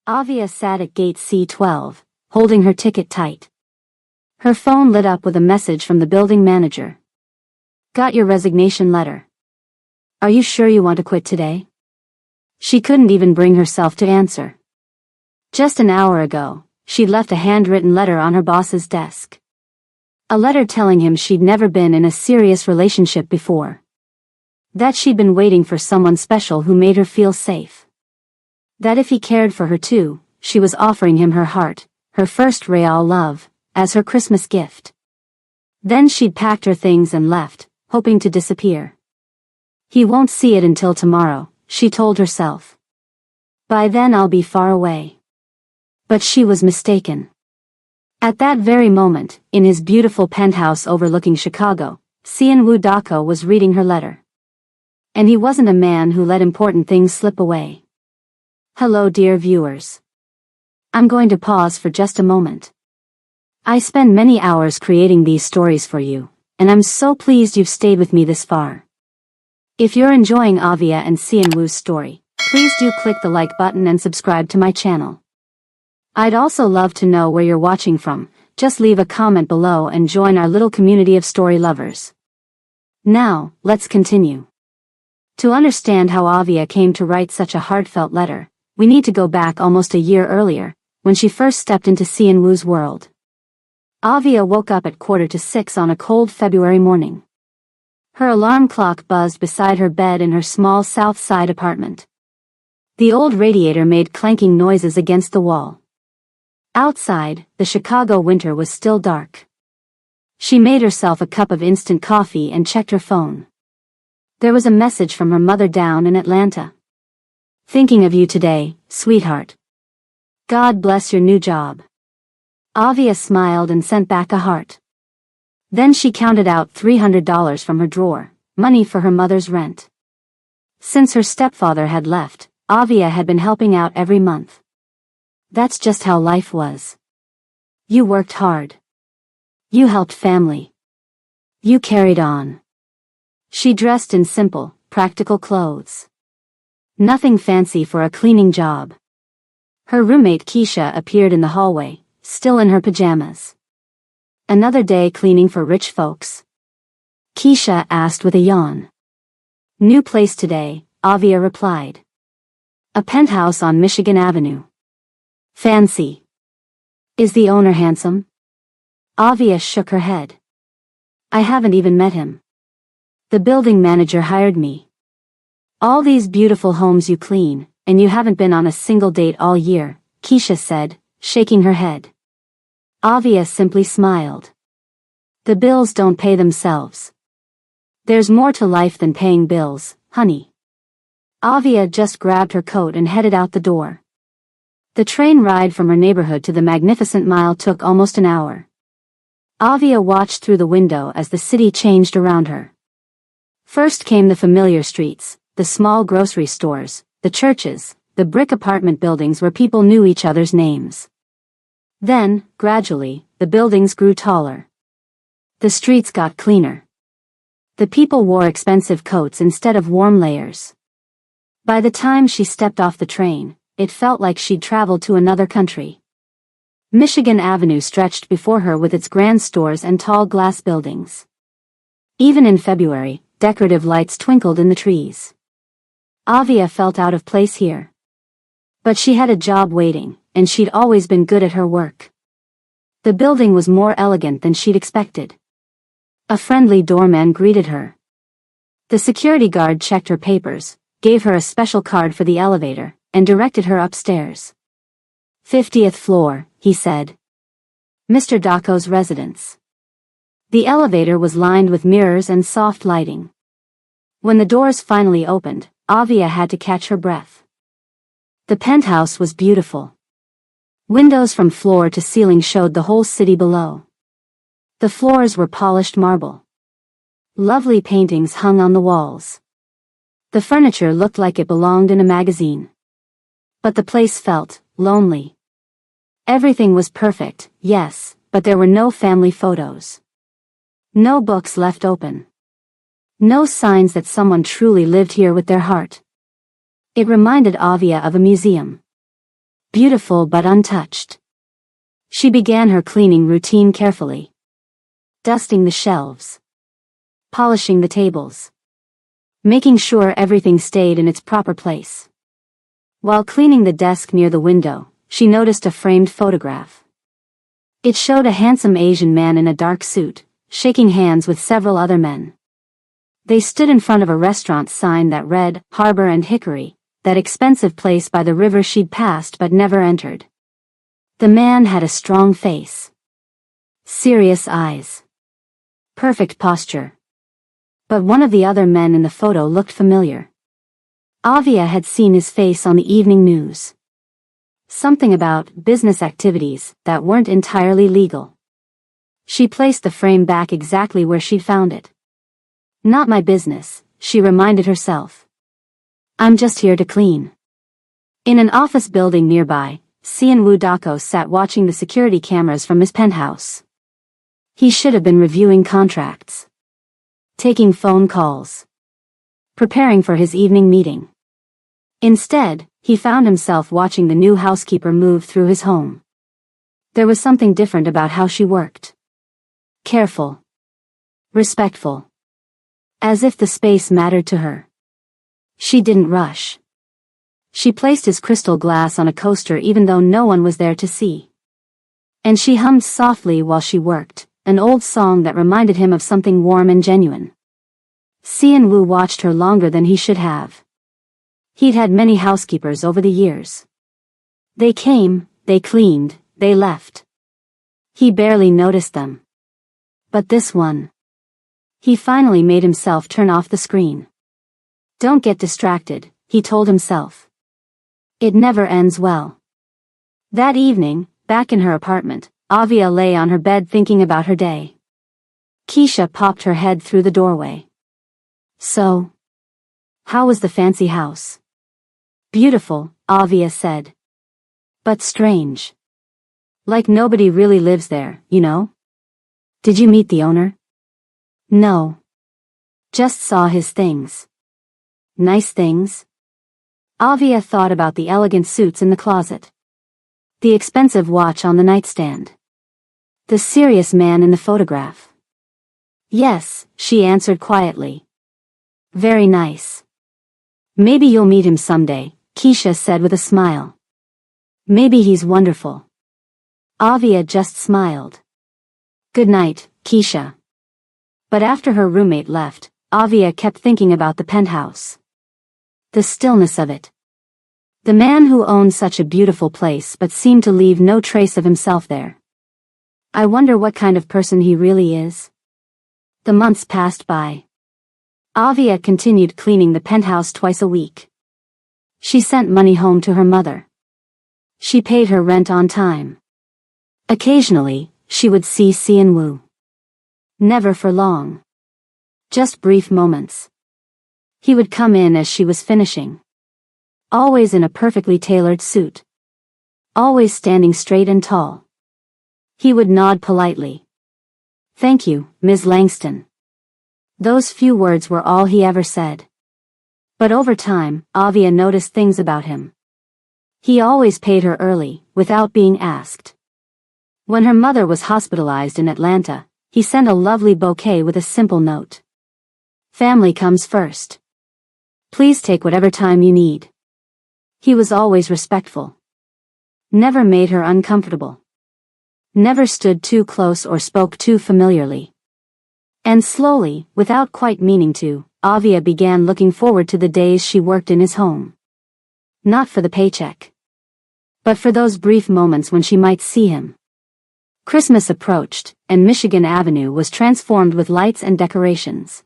Avia sat at gate C12, holding her ticket tight. Her phone lit up with a message from the building manager. Got your resignation letter. Are you sure you want to quit today? She couldn't even bring herself to answer. Just an hour ago, she'd left a handwritten letter on her boss's desk. A letter telling him she'd never been in a serious relationship before. That she'd been waiting for someone special who made her feel safe. That if he cared for her too, she was offering him her heart, her first real love, as her Christmas gift. Then she'd packed her things and left, hoping to disappear. He won't see it until tomorrow, she told herself. By then I'll be far away. But she was mistaken. At that very moment, in his beautiful penthouse overlooking Chicago, Sean-woo Dako was reading her letter. And he wasn't a man who let important things slip away. Hello dear viewers. I'm going to pause for just a moment. I spend many hours creating these stories for you, and I'm so pleased you've stayed with me this far. If you're enjoying Avia and Sean-woo's story, please do click the like button and subscribe to my channel. I'd also love to know where you're watching from. Just leave a comment below and join our little community of story lovers. Now, let's continue. To understand how Avia came to write such a heartfelt letter, we need to go back almost a year earlier, when she first stepped into Sean-woo's world. Avia woke up at 5:45 on a cold February morning. Her alarm clock buzzed beside her bed in her small South Side apartment. The old radiator made clanking noises against the wall. Outside, the Chicago winter was still dark. She made herself a cup of instant coffee and checked her phone. There was a message from her mother down in Atlanta. Thinking of you today, sweetheart. God bless your new job. Avia smiled and sent back a heart. Then she counted out $300 from her drawer, money for her mother's rent. Since her stepfather had left, Avia had been helping out every month. That's just how life was. You worked hard. You helped family. You carried on. She dressed in simple, practical clothes. Nothing fancy for a cleaning job. Her roommate Keisha appeared in the hallway, still in her pajamas. Another day cleaning for rich folks? Keisha asked with a yawn. New place today, Avia replied. A penthouse on Michigan Avenue. Fancy. Is the owner handsome? Avia shook her head. I haven't even met him. The building manager hired me. All these beautiful homes you clean, and you haven't been on a single date all year, Keisha said, shaking her head. Avia simply smiled. The bills don't pay themselves. There's more to life than paying bills, honey. Avia just grabbed her coat and headed out the door. The train ride from her neighborhood to the Magnificent Mile took almost an hour. Avia watched through the window as the city changed around her. First came the familiar streets, the small grocery stores, the churches, the brick apartment buildings where people knew each other's names. Then, gradually, the buildings grew taller. The streets got cleaner. The people wore expensive coats instead of warm layers. By the time she stepped off the train, it felt like she'd traveled to another country. Michigan Avenue stretched before her with its grand stores and tall glass buildings. Even in February, decorative lights twinkled in the trees. Avia felt out of place here. But she had a job waiting, and she'd always been good at her work. The building was more elegant than she'd expected. A friendly doorman greeted her. The security guard checked her papers, gave her a special card for the elevator, and directed her upstairs. 50th floor, he said. Mr. Dako's residence. The elevator was lined with mirrors and soft lighting. When the doors finally opened, Avia had to catch her breath. The penthouse was beautiful. Windows from floor to ceiling showed the whole city below. The floors were polished marble. Lovely paintings hung on the walls. The furniture looked like it belonged in a magazine. But the place felt lonely. Everything was perfect, yes, but there were no family photos. No books left open. No signs that someone truly lived here with their heart. It reminded Avia of a museum. beautiful but untouched. She began her cleaning routine carefully. Dusting the shelves. Polishing the tables. Making sure everything stayed in its proper place. While cleaning the desk near the window, she noticed a framed photograph. It showed a handsome Asian man in a dark suit, shaking hands with several other men. They stood in front of a restaurant sign that read, Harbor and Hickory, that expensive place by the river she'd passed but never entered. The man had a strong face. Serious eyes. Perfect posture. But one of the other men in the photo looked familiar. Avia had seen his face on the evening news. Something about business activities that weren't entirely legal. She placed the frame back exactly where she'd found it. Not my business, she reminded herself. I'm just here to clean. In an office building nearby, Sean-woo Dako sat watching the security cameras from his penthouse. He should have been reviewing contracts. Taking phone calls. Preparing for his evening meeting. Instead, he found himself watching the new housekeeper move through his home. There was something different about how she worked. Careful. Respectful. As if the space mattered to her. She didn't rush. She placed his crystal glass on a coaster even though no one was there to see. And she hummed softly while she worked, an old song that reminded him of something warm and genuine. Sean-woo watched her longer than he should have. He'd had many housekeepers over the years. They came, they cleaned, they left. He barely noticed them. But this one. He finally made himself turn off the screen. Don't get distracted, he told himself. It never ends well. That evening, back in her apartment, Avia lay on her bed thinking about her day. Keisha popped her head through the doorway. So? How was the fancy house? Beautiful, Avia said. But strange. Like nobody really lives there, you know? Did you meet the owner? No. Just saw his things. Nice things? Avia thought about the elegant suits in the closet. The expensive watch on the nightstand. The serious man in the photograph. Yes, she answered quietly. Very nice. Maybe you'll meet him someday, Keisha said with a smile. Maybe he's wonderful. Avia just smiled. Good night, Keisha. But after her roommate left, Avia kept thinking about the penthouse. The stillness of it. The man who owned such a beautiful place but seemed to leave no trace of himself there. I wonder what kind of person he really is. The months passed by. Avia continued cleaning the penthouse twice a week. She sent money home to her mother. She paid her rent on time. Occasionally, she would see Sean-woo. Never for long. Just brief moments. He would come in as she was finishing. Always in a perfectly tailored suit. Always standing straight and tall. He would nod politely. Thank you, Ms. Langston. Those few words were all he ever said. But over time, Avia noticed things about him. He always paid her early, without being asked. When her mother was hospitalized in Atlanta, he sent a lovely bouquet with a simple note. Family comes first. Please take whatever time you need. He was always respectful. Never made her uncomfortable. Never stood too close or spoke too familiarly. And slowly, without quite meaning to, Avia began looking forward to the days she worked in his home. Not for the paycheck. But for those brief moments when she might see him. Christmas approached, and Michigan Avenue was transformed with lights and decorations.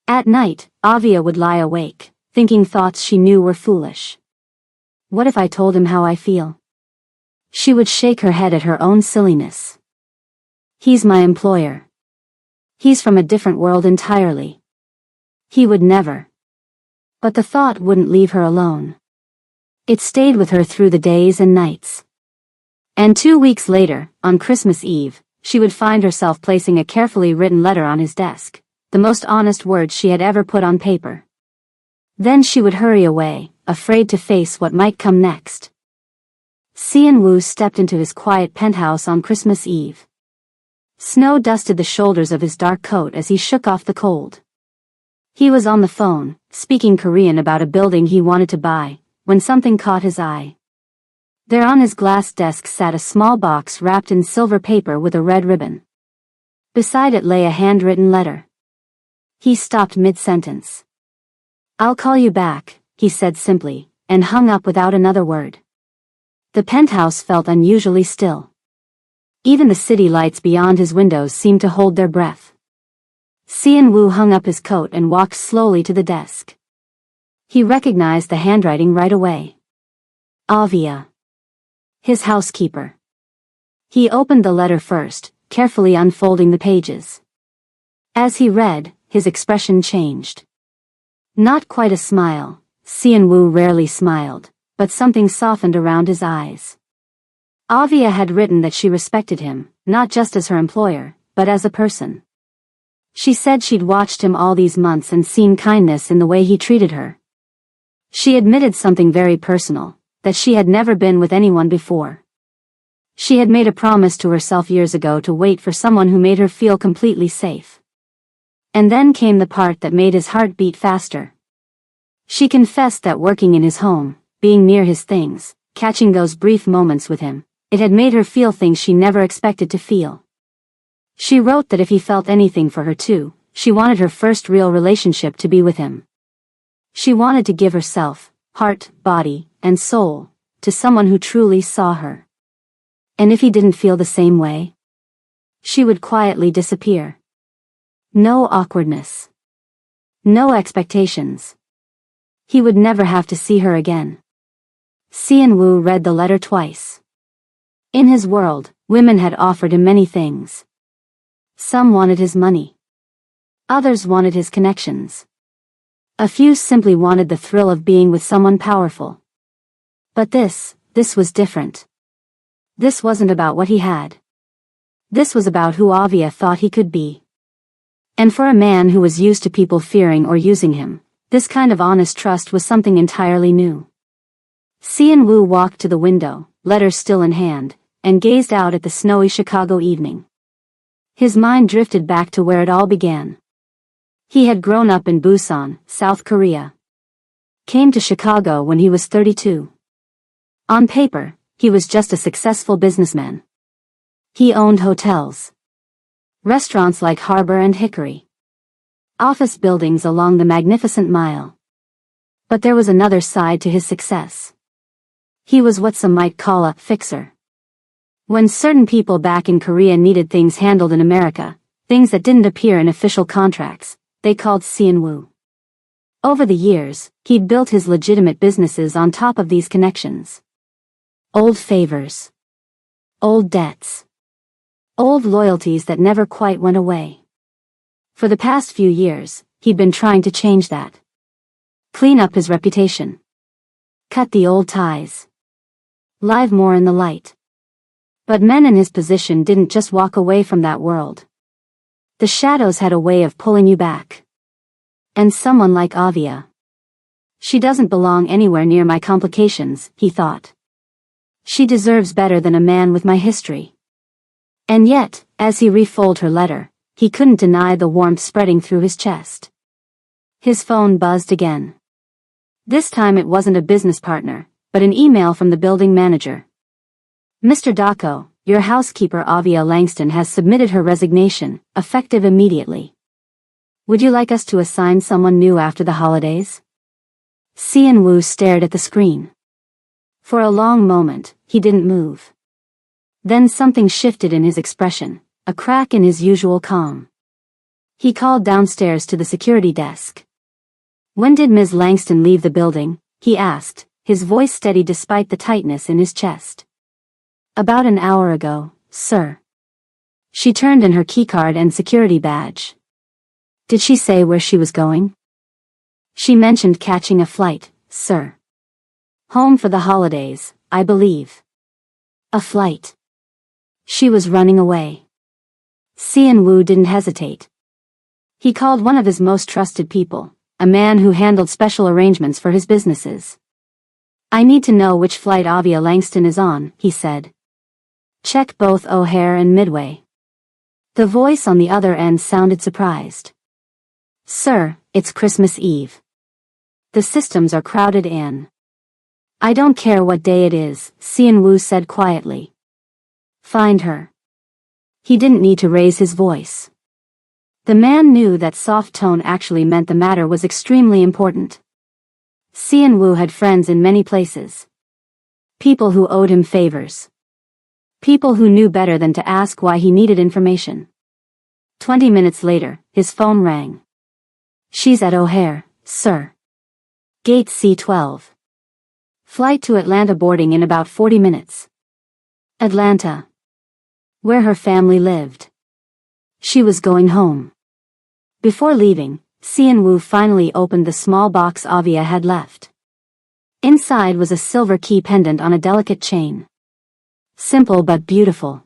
At night, Avia would lie awake, thinking thoughts she knew were foolish. What if I told him how I feel? She would shake her head at her own silliness. He's my employer. He's from a different world entirely. He would never. But the thought wouldn't leave her alone. It stayed with her through the days and nights. And 2 weeks later, on Christmas Eve, she would find herself placing a carefully written letter on his desk, the most honest words she had ever put on paper. Then she would hurry away, afraid to face what might come next. Cian Wu stepped into his quiet penthouse on Christmas Eve. Snow dusted the shoulders of his dark coat as he shook off the cold. He was on the phone, speaking Korean about a building he wanted to buy, when something caught his eye. There on his glass desk sat a small box wrapped in silver paper with a red ribbon. Beside it lay a handwritten letter. He stopped mid-sentence. "I'll call you back," he said simply, and hung up without another word. The penthouse felt unusually still. Even the city lights beyond his windows seemed to hold their breath. Cian Wu hung up his coat and walked slowly to the desk. He recognized the handwriting right away. Avia. His housekeeper. He opened the letter first, carefully unfolding the pages. As he read, his expression changed. Not quite a smile. Cian Wu rarely smiled, but something softened around his eyes. Avia had written that she respected him, not just as her employer, but as a person. She said she'd watched him all these months and seen kindness in the way he treated her. She admitted something very personal, that she had never been with anyone before. She had made a promise to herself years ago to wait for someone who made her feel completely safe. And then came the part that made his heart beat faster. She confessed that working in his home, being near his things, catching those brief moments with him, it had made her feel things she never expected to feel. She wrote that if he felt anything for her too, she wanted her first real relationship to be with him. She wanted to give herself, heart, body, and soul, to someone who truly saw her. And if he didn't feel the same way, she would quietly disappear. No awkwardness. No expectations. He would never have to see her again. Cian Wu read the letter twice. In his world, women had offered him many things. Some wanted his money. Others wanted his connections. A few simply wanted the thrill of being with someone powerful. But this was different. This wasn't about what he had. This was about who Avia thought he could be. And for a man who was used to people fearing or using him, this kind of honest trust was something entirely new. Cian Wu walked to the window, letter still in hand, and gazed out at the snowy Chicago evening. His mind drifted back to where it all began. He had grown up in Busan, South Korea. Came to Chicago when he was 32. On paper, he was just a successful businessman. He owned hotels. Restaurants like Harbor and Hickory. Office buildings along the Magnificent Mile. But there was another side to his success. He was what some might call a fixer. When certain people back in Korea needed things handled in America, things that didn't appear in official contracts, they called Cian Wu. Over the years, he'd built his legitimate businesses on top of these connections. Old favors. Old debts. Old loyalties that never quite went away. For the past few years, he'd been trying to change that. Clean up his reputation. Cut the old ties. Live more in the light. But men in his position didn't just walk away from that world. The shadows had a way of pulling you back. And someone like Avia. She doesn't belong anywhere near my complications, he thought. She deserves better than a man with my history. And yet, as he refolded her letter, he couldn't deny the warmth spreading through his chest. His phone buzzed again. This time it wasn't a business partner, but an email from the building manager. Mr. Dako, your housekeeper Avia Langston has submitted her resignation, effective immediately. Would you like us to assign someone new after the holidays? Cian Wu stared at the screen. For a long moment, he didn't move. Then something shifted in his expression, a crack in his usual calm. He called downstairs to the security desk. When did Ms. Langston leave the building? He asked, his voice steady despite the tightness in his chest. About an hour ago, sir. She turned in her keycard and security badge. Did she say where she was going? She mentioned catching a flight, sir. Home for the holidays, I believe. A flight. She was running away. Cian Wu didn't hesitate. He called one of his most trusted people, a man who handled special arrangements for his businesses. I need to know which flight Avia Langston is on, he said. Check both O'Hare and Midway. The voice on the other end sounded surprised. Sir, it's Christmas Eve. The systems are crowded in. I don't care what day it is, Xian Wu said quietly. Find her. He didn't need to raise his voice. The man knew that soft tone actually meant the matter was extremely important. Xian Wu had friends in many places. People who owed him favors. People who knew better than to ask why he needed information. 20 minutes later, his phone rang. She's at O'Hare, sir. Gate C12. Flight to Atlanta boarding in about 40 minutes. Atlanta. Where her family lived. She was going home. Before leaving, Xian Wu finally opened the small box Avia had left. Inside was a silver key pendant on a delicate chain. Simple but beautiful.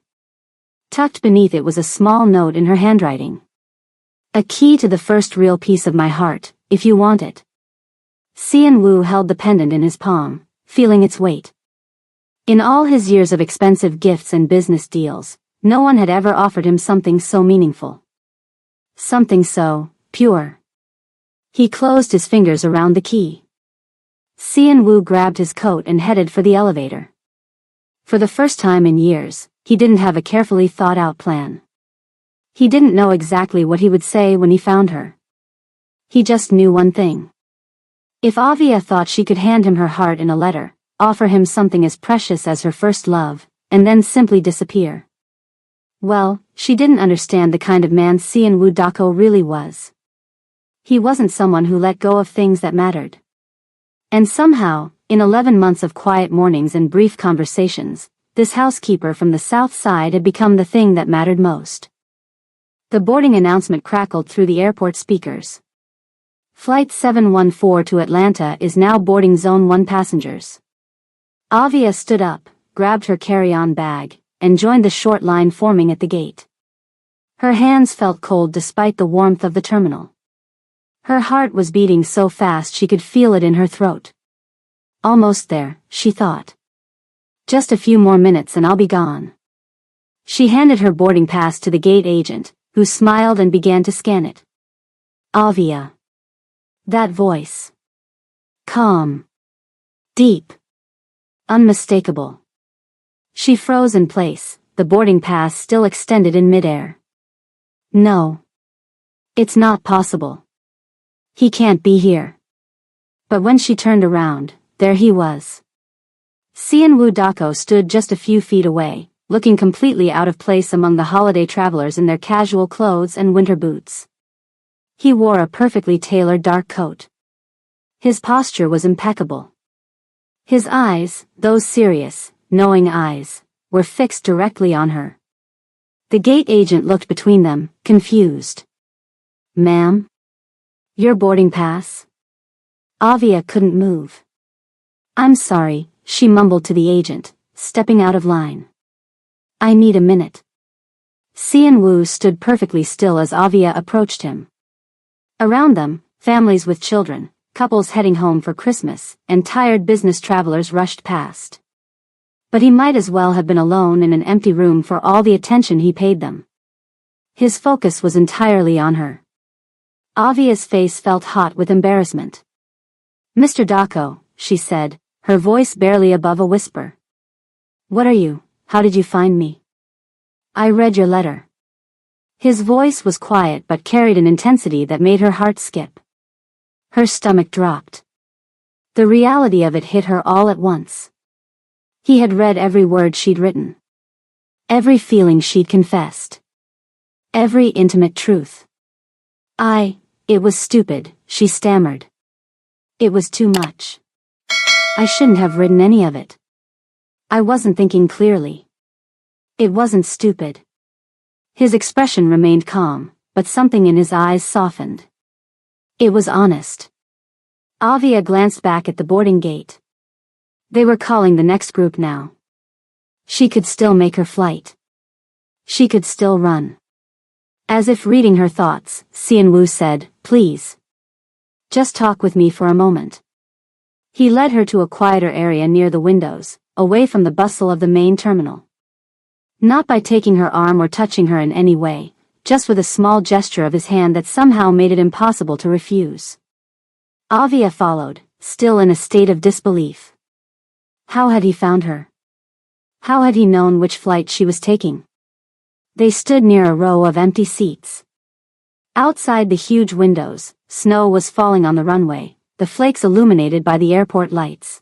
Tucked beneath it was a small note in her handwriting. A key to the first real piece of my heart, if you want it. Xian Wu held the pendant in his palm, feeling its weight. In all his years of expensive gifts and business deals, no one had ever offered him something so meaningful. Something so pure. He closed his fingers around the key. Xian Wu grabbed his coat and headed for the elevator. For the first time in years, he didn't have a carefully thought-out plan. He didn't know exactly what he would say when he found her. He just knew one thing. If Avia thought she could hand him her heart in a letter, offer him something as precious as her first love, and then simply disappear. Well, she didn't understand the kind of man Xian Wu Dako really was. He wasn't someone who let go of things that mattered. And somehow, in 11 months of quiet mornings and brief conversations, this housekeeper from the South Side had become the thing that mattered most. The boarding announcement crackled through the airport speakers. Flight 714 to Atlanta is now boarding Zone 1 passengers. Avia stood up, grabbed her carry-on bag, and joined the short line forming at the gate. Her hands felt cold despite the warmth of the terminal. Her heart was beating so fast she could feel it in her throat. Almost there, she thought. Just a few more minutes and I'll be gone. She handed her boarding pass to the gate agent, who smiled and began to scan it. Avia. That voice. Calm. Deep. Unmistakable. She froze in place, the boarding pass still extended in midair. No. It's not possible. He can't be here. But when she turned around, there he was. Xian Wu Dako stood just a few feet away, looking completely out of place among the holiday travelers in their casual clothes and winter boots. He wore a perfectly tailored dark coat. His posture was impeccable. His eyes, those serious, knowing eyes, were fixed directly on her. The gate agent looked between them, confused. Ma'am? Your boarding pass? Avia couldn't move. I'm sorry, she mumbled to the agent, stepping out of line. I need a minute. Xian Wu stood perfectly still as Avia approached him. Around them, families with children, couples heading home for Christmas, and tired business travelers rushed past. But he might as well have been alone in an empty room for all the attention he paid them. His focus was entirely on her. Avia's face felt hot with embarrassment. Mr. Dako, she said, her voice barely above a whisper. What are you? How did you find me? I read your letter. His voice was quiet but carried an intensity that made her heart skip. Her stomach dropped. The reality of it hit her all at once. He had read every word she'd written. Every feeling she'd confessed. Every intimate truth. It was stupid, she stammered. It was too much. I shouldn't have written any of it. I wasn't thinking clearly. It wasn't stupid. His expression remained calm, but something in his eyes softened. It was honest. Avia glanced back at the boarding gate. They were calling the next group now. She could still make her flight. She could still run. As if reading her thoughts, Xian Wu said, Please. Just talk with me for a moment. He led her to a quieter area near the windows, away from the bustle of the main terminal. Not by taking her arm or touching her in any way, just with a small gesture of his hand that somehow made it impossible to refuse. Avia followed, still in a state of disbelief. How had he found her? How had he known which flight she was taking? They stood near a row of empty seats. Outside the huge windows, snow was falling on the runway, the flakes illuminated by the airport lights.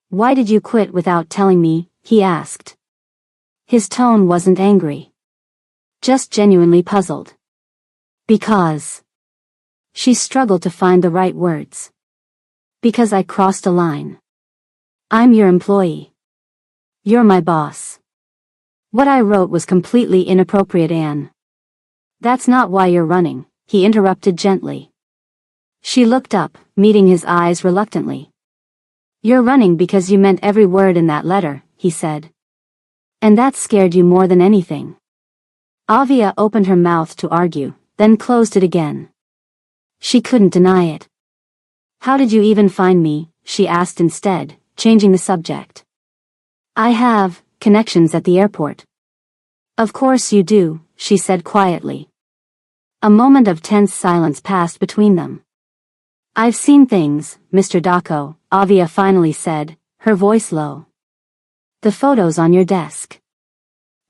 "Why did you quit without telling me?" he asked. His tone wasn't angry. Just genuinely puzzled. "Because..." She struggled to find the right words. "Because I crossed a line. I'm your employee. You're my boss. What I wrote was completely inappropriate, Anne." "That's not why you're running," he interrupted gently. She looked up, meeting his eyes reluctantly. "You're running because you meant every word in that letter," he said. "And that scared you more than anything." Avia opened her mouth to argue, then closed it again. She couldn't deny it. "How did you even find me?" she asked instead, changing the subject. "I have connections at the airport." "Of course you do," she said quietly. A moment of tense silence passed between them. "I've seen things, Mr. Daco," Avia finally said, her voice low. "The photos on your desk.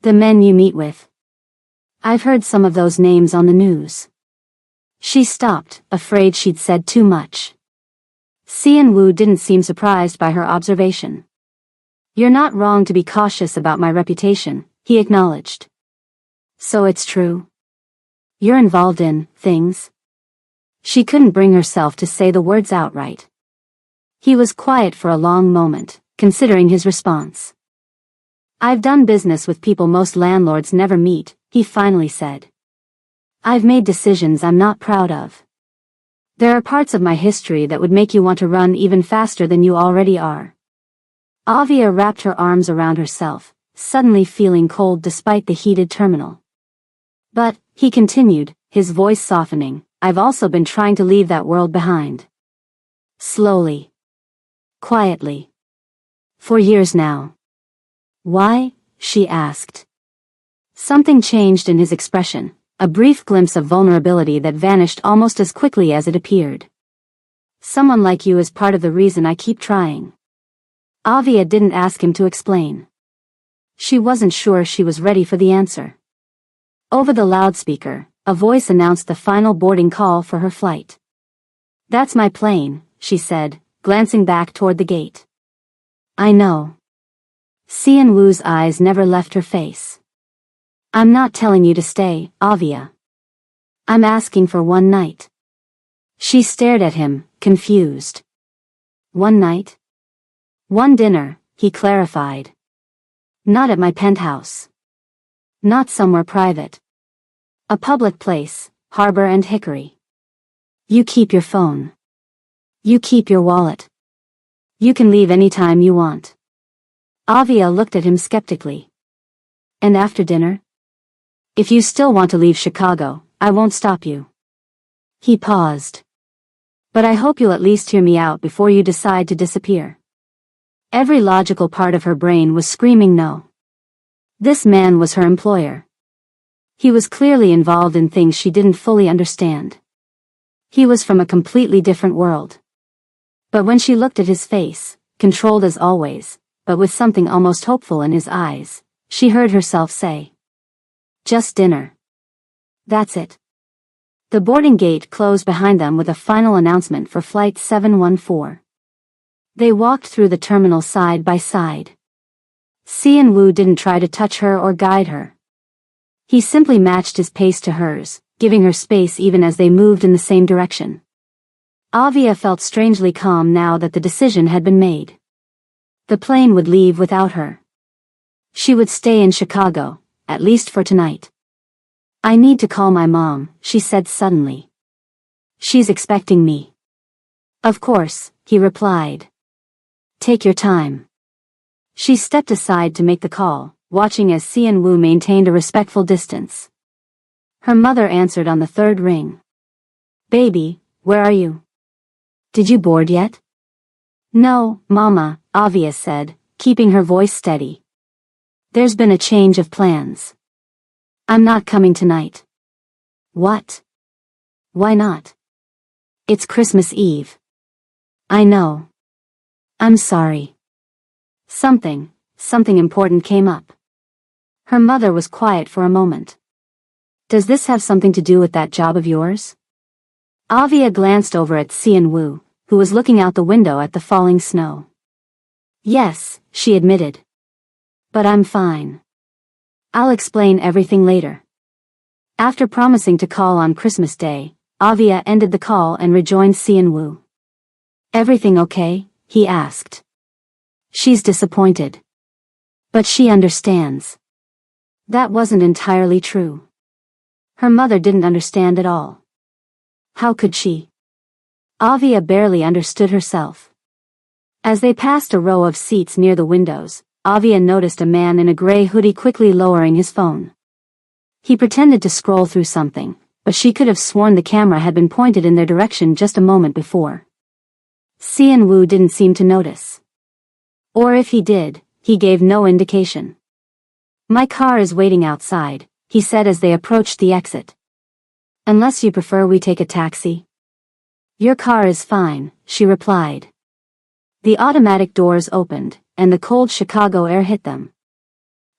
The men you meet with. I've heard some of those names on the news." She stopped, afraid she'd said too much. Cian Wu didn't seem surprised by her observation. "You're not wrong to be cautious about my reputation," he acknowledged. "So it's true? You're involved in things?" She couldn't bring herself to say the words outright. He was quiet for a long moment, considering his response. "I've done business with people most landlords never meet," he finally said. "I've made decisions I'm not proud of. There are parts of my history that would make you want to run even faster than you already are." Avia wrapped her arms around herself, suddenly feeling cold despite the heated terminal. "But," he continued, his voice softening, "I've also been trying to leave that world behind. Slowly. Quietly. For years now." "Why?" she asked. Something changed in his expression, a brief glimpse of vulnerability that vanished almost as quickly as it appeared. "Someone like you is part of the reason I keep trying." Avia didn't ask him to explain. She wasn't sure she was ready for the answer. Over the loudspeaker, a voice announced the final boarding call for her flight. "That's my plane," she said, glancing back toward the gate. "I know." Cian Wu's eyes never left her face. "I'm not telling you to stay, Avia. I'm asking for one night." She stared at him, confused. "One night?" "One dinner," he clarified. "Not at my penthouse. Not somewhere private. A public place, Harbor and Hickory. You keep your phone. You keep your wallet. You can leave anytime you want." Avia looked at him skeptically. "And after dinner? If you still want to leave Chicago, I won't stop you." He paused. "But I hope you'll at least hear me out before you decide to disappear." Every logical part of her brain was screaming no. This man was her employer. He was clearly involved in things she didn't fully understand. He was from a completely different world. But when she looked at his face, controlled as always, but with something almost hopeful in his eyes, she heard herself say, "Just dinner. That's it." The boarding gate closed behind them with a final announcement for Flight 714. They walked through the terminal side by side. Cian Wu didn't try to touch her or guide her. He simply matched his pace to hers, giving her space even as they moved in the same direction. Avia felt strangely calm now that the decision had been made. The plane would leave without her. She would stay in Chicago, at least for tonight. "I need to call my mom," she said suddenly. "She's expecting me." "Of course," he replied. "Take your time." She stepped aside to make the call, watching as Cian Wu maintained a respectful distance. Her mother answered on the third ring. "Baby, where are you? Did you board yet?" No, Mama, Avia said, keeping her voice steady. There's been a change of plans. I'm not coming tonight. What? Why not? It's Christmas Eve. I know. I'm sorry. Something important came up. Her mother was quiet for a moment. Does this have something to do with that job of yours? Avia glanced over at Xian Wu, who was looking out the window at the falling snow. Yes, she admitted. But I'm fine. I'll explain everything later. After promising to call on Christmas Day, Avia ended the call and rejoined Xian Wu. Everything okay? He asked. She's disappointed. But she understands. That wasn't entirely true. Her mother didn't understand at all. How could she? Avia barely understood herself. As they passed a row of seats near the windows, Avia noticed a man in a gray hoodie quickly lowering his phone. He pretended to scroll through something, but she could have sworn the camera had been pointed in their direction just a moment before. Xian Wu didn't seem to notice. Or if he did, he gave no indication. My car is waiting outside, he said as they approached the exit. Unless you prefer we take a taxi. Your car is fine, she replied. The automatic doors opened, and the cold Chicago air hit them.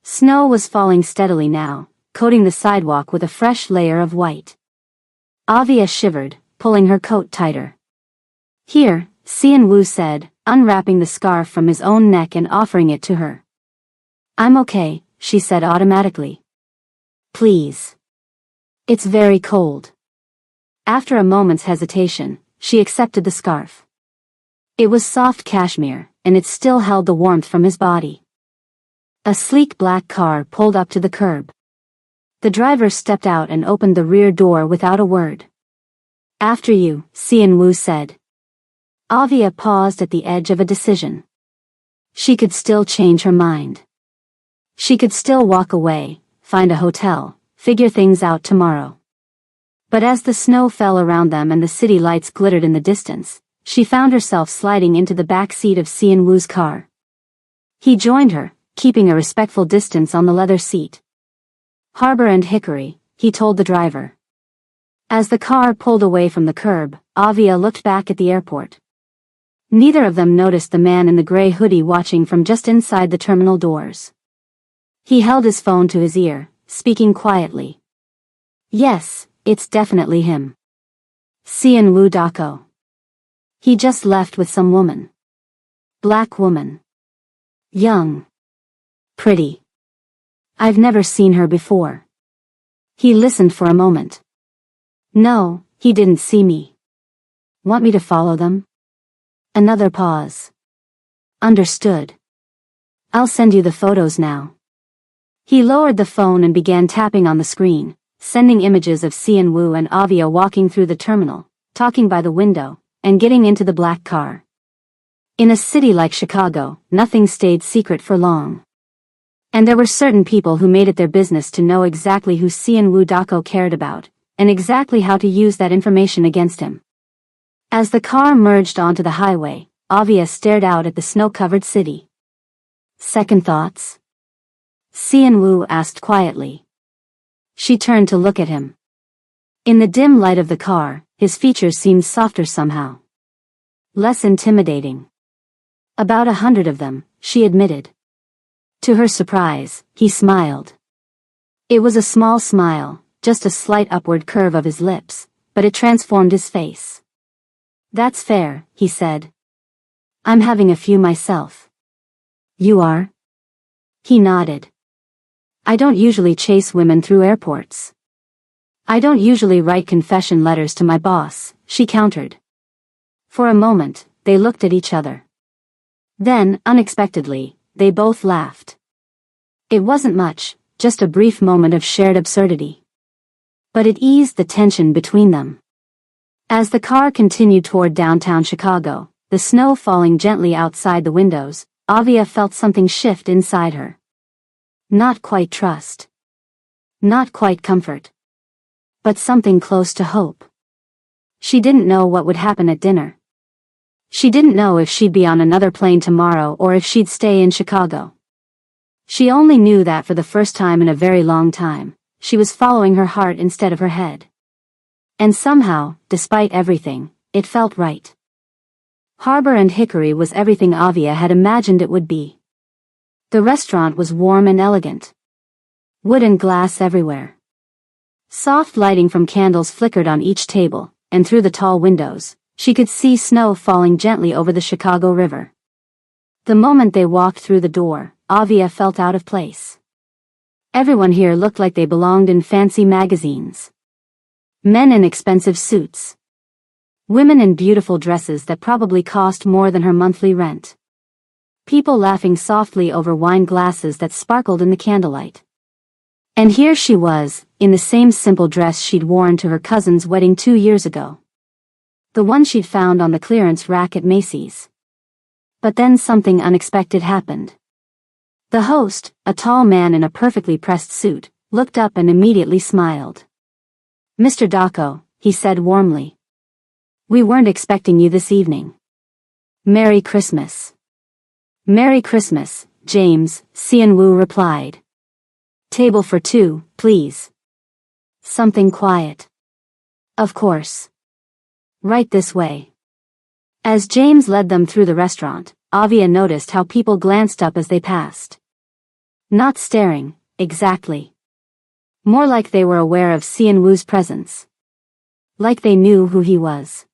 Snow was falling steadily now, coating the sidewalk with a fresh layer of white. Avia shivered, pulling her coat tighter. Here, Xian Wu said, unwrapping the scarf from his own neck and offering it to her. I'm okay, she said automatically. Please. It's very cold. After a moment's hesitation, she accepted the scarf. It was soft cashmere, and it still held the warmth from his body. A sleek black car pulled up to the curb. The driver stepped out and opened the rear door without a word. After you, Xian Wu said. Avia paused at the edge of a decision. She could still change her mind. She could still walk away, find a hotel, figure things out tomorrow. But as the snow fell around them and the city lights glittered in the distance, she found herself sliding into the back seat of Xian Wu's car. He joined her, keeping a respectful distance on the leather seat. Harbor and Hickory, he told the driver. As the car pulled away from the curb, Avia looked back at the airport. Neither of them noticed the man in the gray hoodie watching from just inside the terminal doors. He held his phone to his ear, speaking quietly. Yes, it's definitely him. Xian Wu Dako. He just left with some woman. Black woman. Young. Pretty. I've never seen her before. He listened for a moment. No, he didn't see me. Want me to follow them? Another pause. Understood. I'll send you the photos now. He lowered the phone and began tapping on the screen, sending images of Xian Wu and Avia walking through the terminal, talking by the window, and getting into the black car. In a city like Chicago, nothing stayed secret for long. And there were certain people who made it their business to know exactly who Xian Wu Dako cared about, and exactly how to use that information against him. As the car merged onto the highway, Avia stared out at the snow-covered city. Second thoughts? Xian Wu asked quietly. She turned to look at him. In the dim light of the car, his features seemed softer somehow. Less intimidating. About 100 of them, she admitted. To her surprise, he smiled. It was a small smile, just a slight upward curve of his lips, but it transformed his face. That's fair, he said. I'm having a few myself. You are? He nodded. I don't usually chase women through airports. I don't usually write confession letters to my boss, she countered. For a moment, they looked at each other. Then, unexpectedly, they both laughed. It wasn't much, just a brief moment of shared absurdity. But it eased the tension between them. As the car continued toward downtown Chicago, the snow falling gently outside the windows, Avia felt something shift inside her. Not quite trust. Not quite comfort. But something close to hope. She didn't know what would happen at dinner. She didn't know if she'd be on another plane tomorrow or if she'd stay in Chicago. She only knew that for the first time in a very long time, she was following her heart instead of her head. And somehow, despite everything, it felt right. Harbor and Hickory was everything Avia had imagined it would be. The restaurant was warm and elegant. Wood and glass everywhere. Soft lighting from candles flickered on each table, and through the tall windows, she could see snow falling gently over the Chicago River. The moment they walked through the door, Avia felt out of place. Everyone here looked like they belonged in fancy magazines. Men in expensive suits. Women in beautiful dresses that probably cost more than her monthly rent. People laughing softly over wine glasses that sparkled in the candlelight. And here she was, in the same simple dress she'd worn to her cousin's wedding 2 years ago. The one she'd found on the clearance rack at Macy's. But then something unexpected happened. The host, a tall man in a perfectly pressed suit, looked up and immediately smiled. "Mr. Daco," he said warmly. "We weren't expecting you this evening. Merry Christmas." "Merry Christmas, James," Xianwu replied. "Table for 2, please." "Something quiet." "Of course. Right this way." As James led them through the restaurant, Avia noticed how people glanced up as they passed. Not staring, exactly. More like they were aware of Xianwu's presence. Like they knew who he was.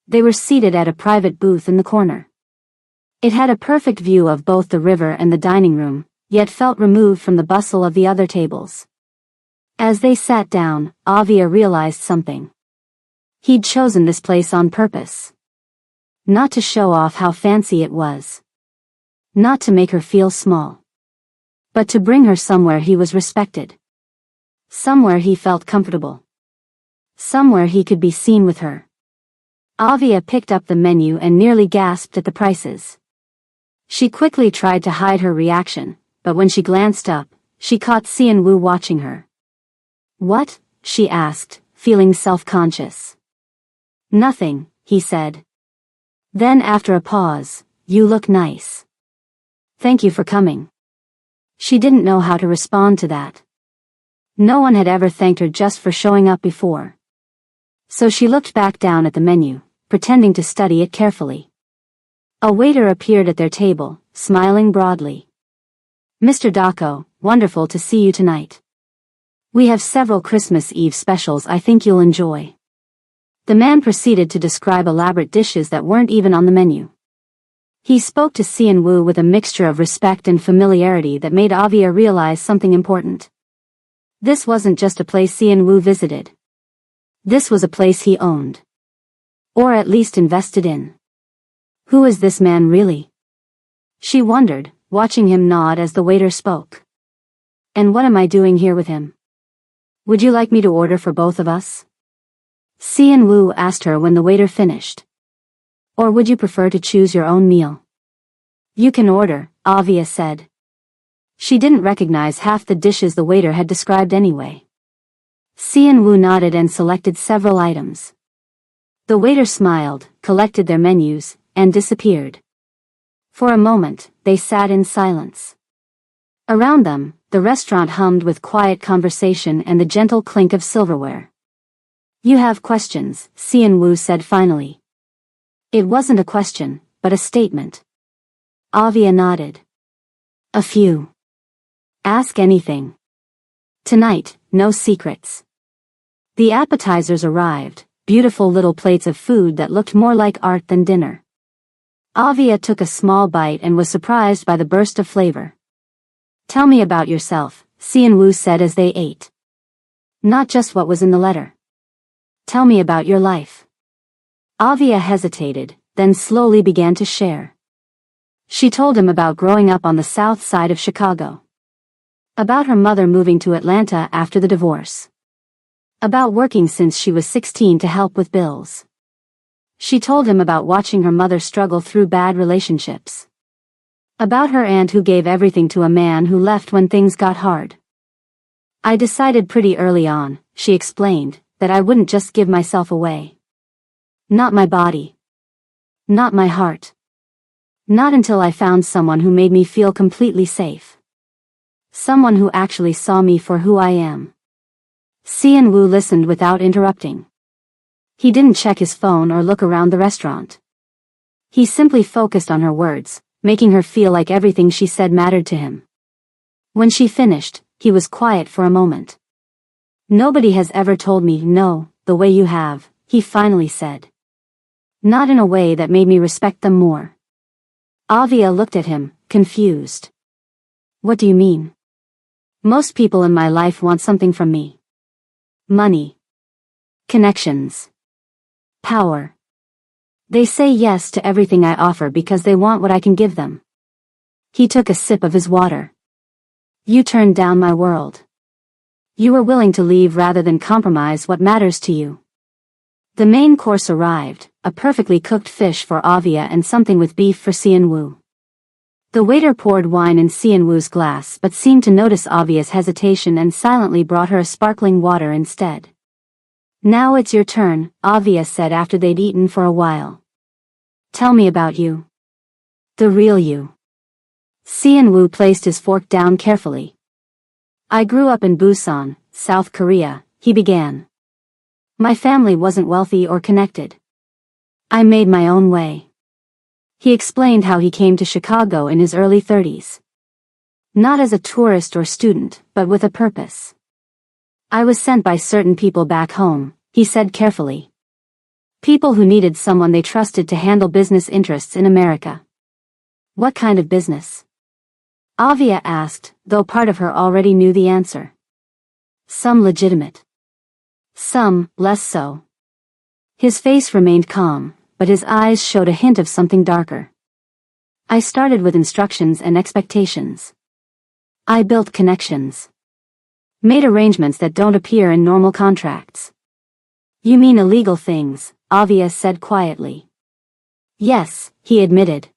They were seated at a private booth in the corner. It had a perfect view of both the river and the dining room, yet felt removed from the bustle of the other tables. As they sat down, Avia realized something. He'd chosen this place on purpose. Not to show off how fancy it was. Not to make her feel small. But to bring her somewhere he was respected. Somewhere he felt comfortable. Somewhere he could be seen with her. Avia picked up the menu and nearly gasped at the prices. She quickly tried to hide her reaction, but when she glanced up, she caught Xianwu watching her. "What?" she asked, feeling self-conscious. "Nothing," he said. Then after a pause, "You look nice. Thank you for coming." She didn't know how to respond to that. No one had ever thanked her just for showing up before. So she looked back down at the menu, pretending to study it carefully. A waiter appeared at their table, smiling broadly. "Mr. Daco, wonderful to see you tonight. We have several Christmas Eve specials I think you'll enjoy." The man proceeded to describe elaborate dishes that weren't even on the menu. He spoke to Xianwu with a mixture of respect and familiarity that made Avia realize something important. This wasn't just a place Xianwu visited. This was a place he owned. Or at least invested in. Who is this man really? She wondered, watching him nod as the waiter spoke. "And what am I doing here with him? Would you like me to order for both of us?" Xianwu asked her when the waiter finished. "Or would you prefer to choose your own meal?" "You can order," Avia said. She didn't recognize half the dishes the waiter had described anyway. Xianwu nodded and selected several items. The waiter smiled, collected their menus, and disappeared. For a moment, they sat in silence. Around them, the restaurant hummed with quiet conversation and the gentle clink of silverware. "You have questions," Xianwu said finally. It wasn't a question, but a statement. Avia nodded. "A few. Ask anything. Tonight, no secrets." The appetizers arrived, beautiful little plates of food that looked more like art than dinner. Avia took a small bite and was surprised by the burst of flavor. "Tell me about yourself," Xianwu said as they ate. "Not just what was in the letter. Tell me about your life." Avia hesitated, then slowly began to share. She told him about growing up on the south side of Chicago. About her mother moving to Atlanta after the divorce. About working since she was 16 to help with bills. She told him about watching her mother struggle through bad relationships. About her aunt who gave everything to a man who left when things got hard. "I decided pretty early on," she explained, "that I wouldn't just give myself away. Not my body. Not my heart. Not until I found someone who made me feel completely safe. Someone who actually saw me for who I am. Xianwu listened without interrupting. He didn't check his phone or look around the restaurant. He simply focused on her words, making her feel like everything she said mattered to him. When she finished, he was quiet for a moment. Nobody has ever told me no, the way you have, he finally said. Not in a way that made me respect them more. Avia looked at him, confused. What do you mean? Most people in my life want something from me. Money. Connections. Power. They say yes to everything I offer because they want what I can give them. He took a sip of his water. You turned down my world. You were willing to leave rather than compromise what matters to you. The main course arrived, a perfectly cooked fish for Avia and something with beef for Xianwu. The waiter poured wine in Xianwu's glass but seemed to notice Avia's hesitation and silently brought her a sparkling water instead. Now it's your turn, Avia said after they'd eaten for a while. Tell me about you. The real you. Xianwu placed his fork down carefully. I grew up in Busan, South Korea, he began. My family wasn't wealthy or connected. I made my own way. He explained how he came to Chicago in his early 30s. Not as a tourist or student, but with a purpose. I was sent by certain people back home, he said carefully. People who needed someone they trusted to handle business interests in America. What kind of business? Avia asked, though part of her already knew the answer. Some legitimate. Some, less so. His face remained calm, but his eyes showed a hint of something darker. I started with instructions and expectations. I built connections. Made arrangements that don't appear in normal contracts. You mean illegal things, Avia said quietly. Yes, he admitted.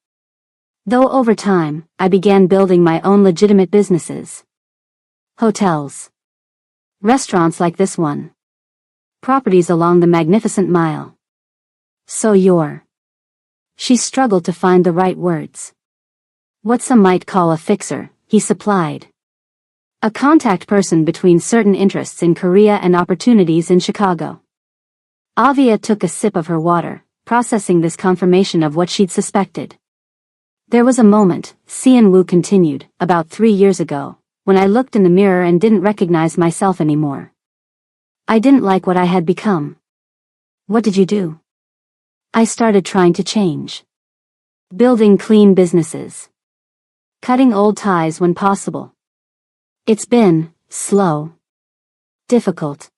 Though over time, I began building my own legitimate businesses. Hotels. Restaurants like this one. Properties along the Magnificent Mile. So you're... She struggled to find the right words. What some might call a fixer, he supplied. A contact person between certain interests in Korea and opportunities in Chicago. Avia took a sip of her water, processing this confirmation of what she'd suspected. There was a moment, Xianwu continued, about 3 years ago, when I looked in the mirror and didn't recognize myself anymore. I didn't like what I had become. What did you do? I started trying to change. Building clean businesses. Cutting old ties when possible. It's been slow. Difficult.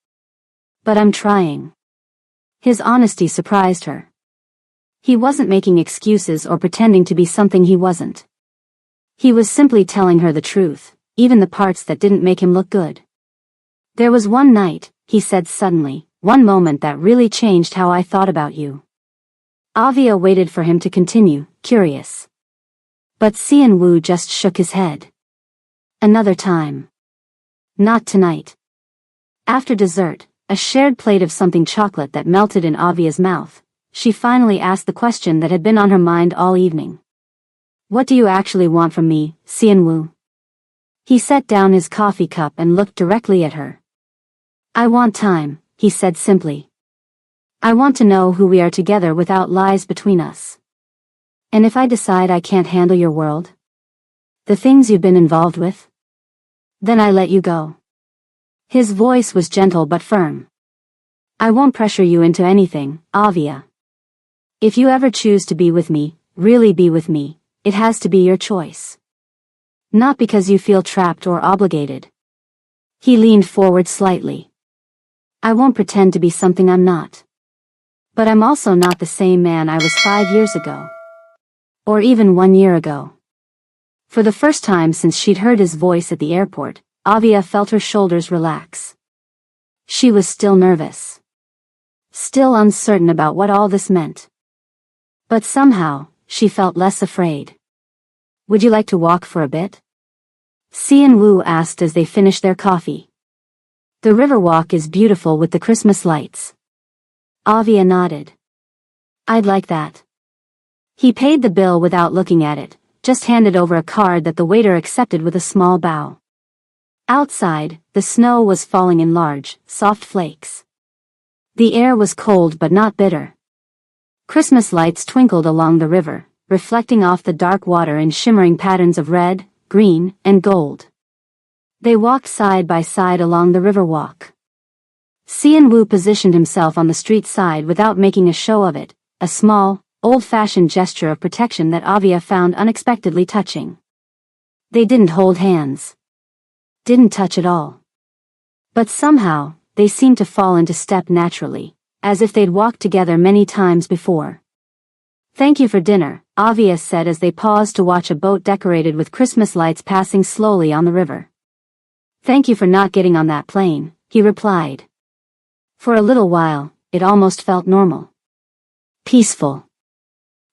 But I'm trying. His honesty surprised her. He wasn't making excuses or pretending to be something he wasn't. He was simply telling her the truth, even the parts that didn't make him look good. There was one night, he said suddenly, one moment that really changed how I thought about you. Avia waited for him to continue, curious. But Xianwu just shook his head. Another time. Not tonight. After dessert, a shared plate of something chocolate that melted in Avia's mouth, she finally asked the question that had been on her mind all evening. What do you actually want from me, Xianwu? He set down his coffee cup and looked directly at her. I want time, he said simply. I want to know who we are together without lies between us. And if I decide I can't handle your world, the things you've been involved with, then I let you go. His voice was gentle but firm. I won't pressure you into anything, Avia. If you ever choose to be with me, really be with me, it has to be your choice. Not because you feel trapped or obligated. He leaned forward slightly. I won't pretend to be something I'm not. But I'm also not the same man I was 5 years ago. Or even 1 year ago. For the first time since she'd heard his voice at the airport, Avia felt her shoulders relax. She was still nervous. Still uncertain about what all this meant. But somehow, she felt less afraid. Would you like to walk for a bit? Xianwu asked as they finished their coffee. The riverwalk is beautiful with the Christmas lights. Avia nodded. I'd like that. He paid the bill without looking at it, just handed over a card that the waiter accepted with a small bow. Outside, the snow was falling in large, soft flakes. The air was cold but not bitter. Christmas lights twinkled along the river, reflecting off the dark water in shimmering patterns of red, green, and gold. They walked side by side along the river walk. Xianwu positioned himself on the street side without making a show of it, a small, old-fashioned gesture of protection that Avia found unexpectedly touching. They didn't hold hands. Didn't touch at all. But somehow, they seemed to fall into step naturally, as if they'd walked together many times before. "Thank you for dinner," Avia said as they paused to watch a boat decorated with Christmas lights passing slowly on the river. "Thank you for not getting on that plane," he replied. For a little while, it almost felt normal. Peaceful.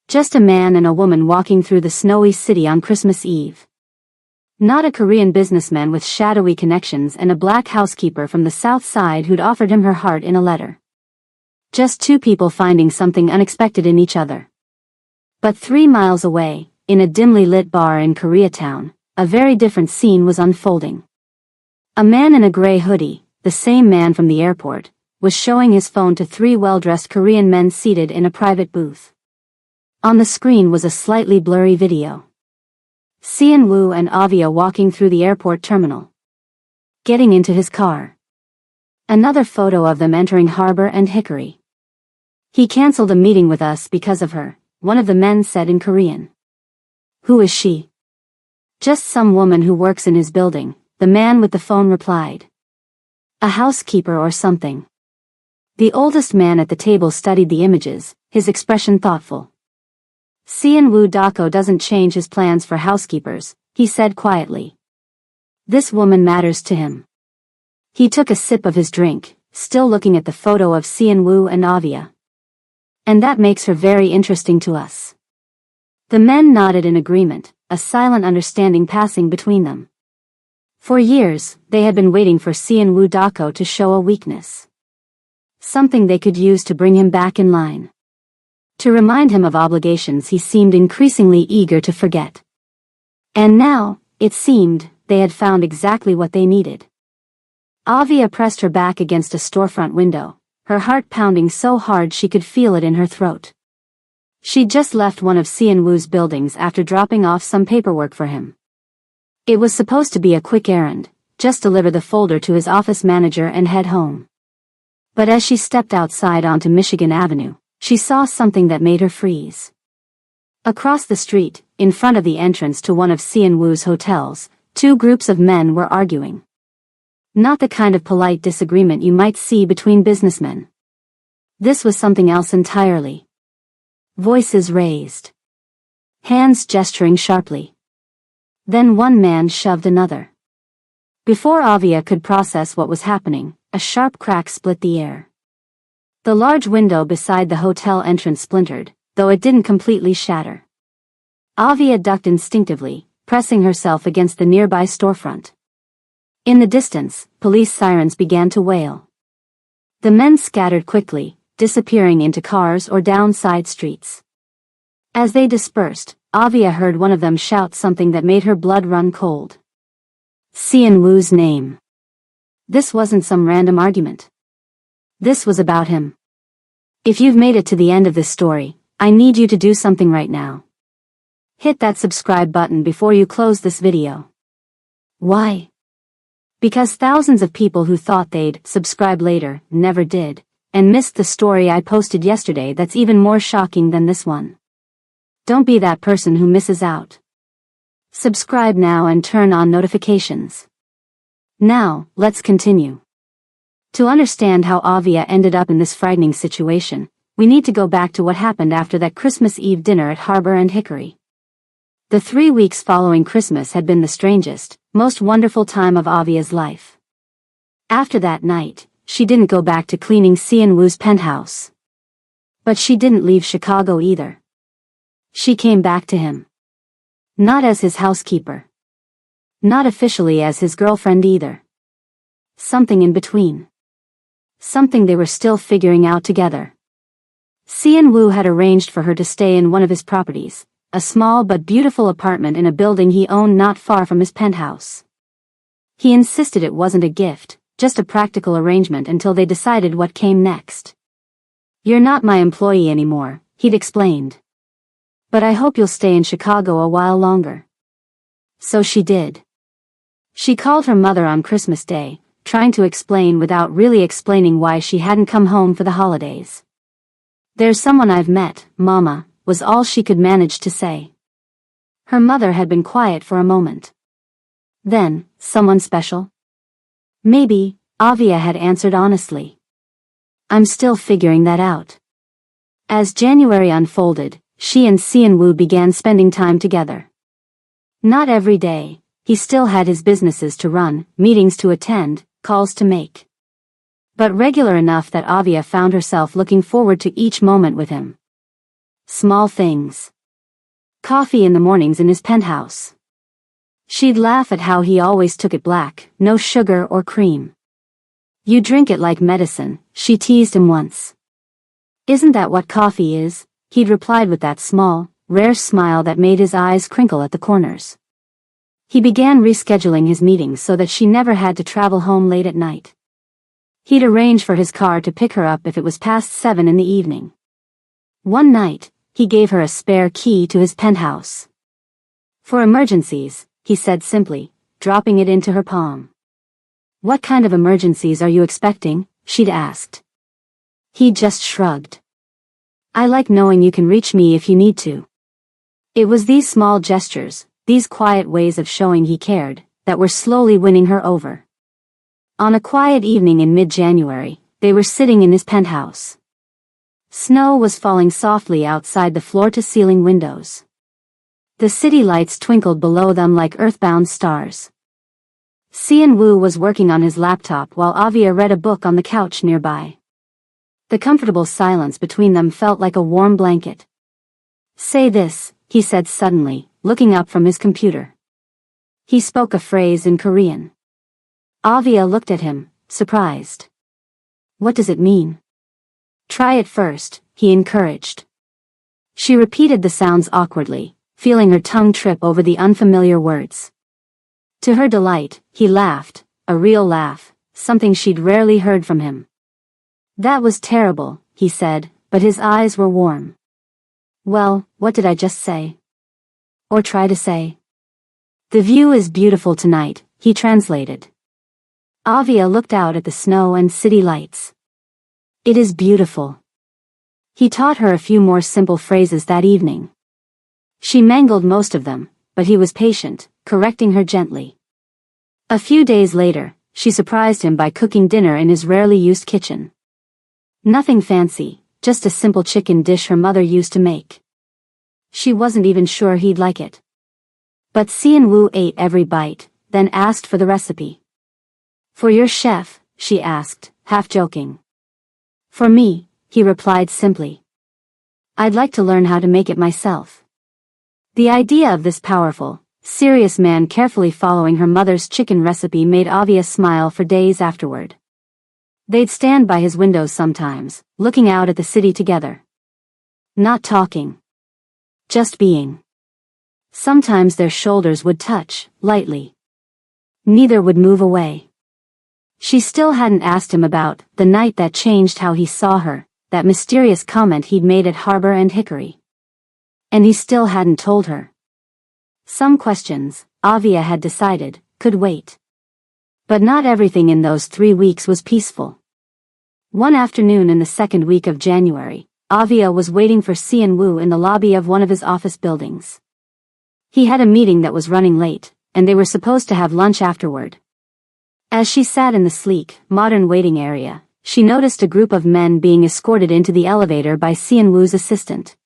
Just a man and a woman walking through the snowy city on Christmas Eve. Not a Korean businessman with shadowy connections and a black housekeeper from the south side who'd offered him her heart in a letter. Just two people finding something unexpected in each other. But 3 miles away, in a dimly lit bar in Koreatown, a very different scene was unfolding. A man in a gray hoodie, the same man from the airport, was showing his phone to 3 well-dressed Korean men seated in a private booth. On the screen was a slightly blurry video. Xianwu and Avia walking through the airport terminal. Getting into his car. Another photo of them entering Harbor and Hickory. "He canceled a meeting with us because of her," one of the men said in Korean. "Who is she?" "Just some woman who works in his building," the man with the phone replied. "A housekeeper or something." The oldest man at the table studied the images, his expression thoughtful. "Xianwu Dako doesn't change his plans for housekeepers," he said quietly. "This woman matters to him." He took a sip of his drink, still looking at the photo of Xianwu and Avia. "And that makes her very interesting to us." The men nodded in agreement, a silent understanding passing between them. For years, they had been waiting for Xianwu Dako to show a weakness. Something they could use to bring him back in line. To remind him of obligations he seemed increasingly eager to forget. And now, it seemed, they had found exactly what they needed. Avia pressed her back against a storefront window, her heart pounding so hard she could feel it in her throat. She'd just left one of Xianwu's buildings after dropping off some paperwork for him. It was supposed to be a quick errand, just deliver the folder to his office manager and head home. But as she stepped outside onto Michigan Avenue, she saw something that made her freeze. Across the street, in front of the entrance to one of Xianwu's hotels, 2 groups of men were arguing. Not the kind of polite disagreement you might see between businessmen. This was something else entirely. Voices raised. Hands gesturing sharply. Then one man shoved another. Before Avia could process what was happening, a sharp crack split the air. The large window beside the hotel entrance splintered, though it didn't completely shatter. Avia ducked instinctively, pressing herself against the nearby storefront. In the distance, police sirens began to wail. The men scattered quickly, disappearing into cars or down side streets. As they dispersed, Avia heard one of them shout something that made her blood run cold. Xianwu's name. This wasn't some random argument. This was about him. If you've made it to the end of this story, I need you to do something right now. Hit that subscribe button before you close this video. Why? Because thousands of people who thought they'd subscribe later never did, and missed the story I posted yesterday that's even more shocking than this one. Don't be that person who misses out. Subscribe now and turn on notifications. Now, let's continue. To understand how Avia ended up in this frightening situation, we need to go back to what happened after that Christmas Eve dinner at Harbor and Hickory. The 3 weeks following Christmas had been the strangest, most wonderful time of Avia's life. After that night, she didn't go back to cleaning Xianwu's penthouse. But she didn't leave Chicago either. She came back to him. Not as his housekeeper. Not officially as his girlfriend either. Something in between. Something they were still figuring out together. Si-Wu had arranged for her to stay in one of his properties, a small but beautiful apartment in a building he owned not far from his penthouse. He insisted it wasn't a gift, just a practical arrangement until they decided what came next. "You're not my employee anymore," he'd explained. "But I hope you'll stay in Chicago a while longer." So she did. She called her mother on Christmas Day, trying to explain without really explaining why she hadn't come home for the holidays. "There's someone I've met, Mama," was all she could manage to say. Her mother had been quiet for a moment. "Then, someone special?" "Maybe," Avia had answered honestly. "I'm still figuring that out." As January unfolded, she and Si-Wu began spending time together. Not every day. He still had his businesses to run, meetings to attend, calls to make. But regular enough that Avia found herself looking forward to each moment with him. Small things. Coffee in the mornings in his penthouse. She'd laugh at how he always took it black, no sugar or cream. "You drink it like medicine," she teased him once. "Isn't that what coffee is?" He'd replied with that small, rare smile that made his eyes crinkle at the corners. He began rescheduling his meetings so that she never had to travel home late at night. He'd arrange for his car to pick her up if it was past 7 in the evening. One night, he gave her a spare key to his penthouse. "For emergencies," he said simply, dropping it into her palm. "What kind of emergencies are you expecting?" she'd asked. He just shrugged. "I like knowing you can reach me if you need to." It was these small gestures, these quiet ways of showing he cared, that were slowly winning her over. On a quiet evening in mid-January, they were sitting in his penthouse. Snow was falling softly outside the floor-to-ceiling windows. The city lights twinkled below them like earthbound stars. Si-Wu was working on his laptop while Avia read a book on the couch nearby. The comfortable silence between them felt like a warm blanket. "Say this," he said suddenly, looking up from his computer. He spoke a phrase in Korean. Avia looked at him, surprised. "What does it mean?" "Try it first," he encouraged. She repeated the sounds awkwardly, feeling her tongue trip over the unfamiliar words. To her delight, he laughed, a real laugh, something she'd rarely heard from him. "That was terrible," he said, but his eyes were warm. "Well, what did I just say? Or try to say?" "The view is beautiful tonight," he translated. Avia looked out at the snow and city lights. "It is beautiful." He taught her a few more simple phrases that evening. She mangled most of them, but he was patient, correcting her gently. A few days later, she surprised him by cooking dinner in his rarely used kitchen. Nothing fancy, just a simple chicken dish her mother used to make. She wasn't even sure he'd like it. But Si-Wu ate every bite, then asked for the recipe. "For your chef?" she asked, half joking. "For me," he replied simply. "I'd like to learn how to make it myself." The idea of this powerful, serious man carefully following her mother's chicken recipe made Avia smile for days afterward. They'd stand by his windows sometimes, looking out at the city together. Not talking. Just being. Sometimes their shoulders would touch, lightly. Neither would move away. She still hadn't asked him about the night that changed how he saw her, that mysterious comment he'd made at Harbor and Hickory. And he still hadn't told her. Some questions, Avia had decided, could wait. But not everything in those 3 weeks was peaceful. One afternoon in the second week of January, Avia was waiting for Si-Wu in the lobby of one of his office buildings. He had a meeting that was running late, and they were supposed to have lunch afterward. As she sat in the sleek, modern waiting area, she noticed a group of men being escorted into the elevator by Si-Wu's assistant.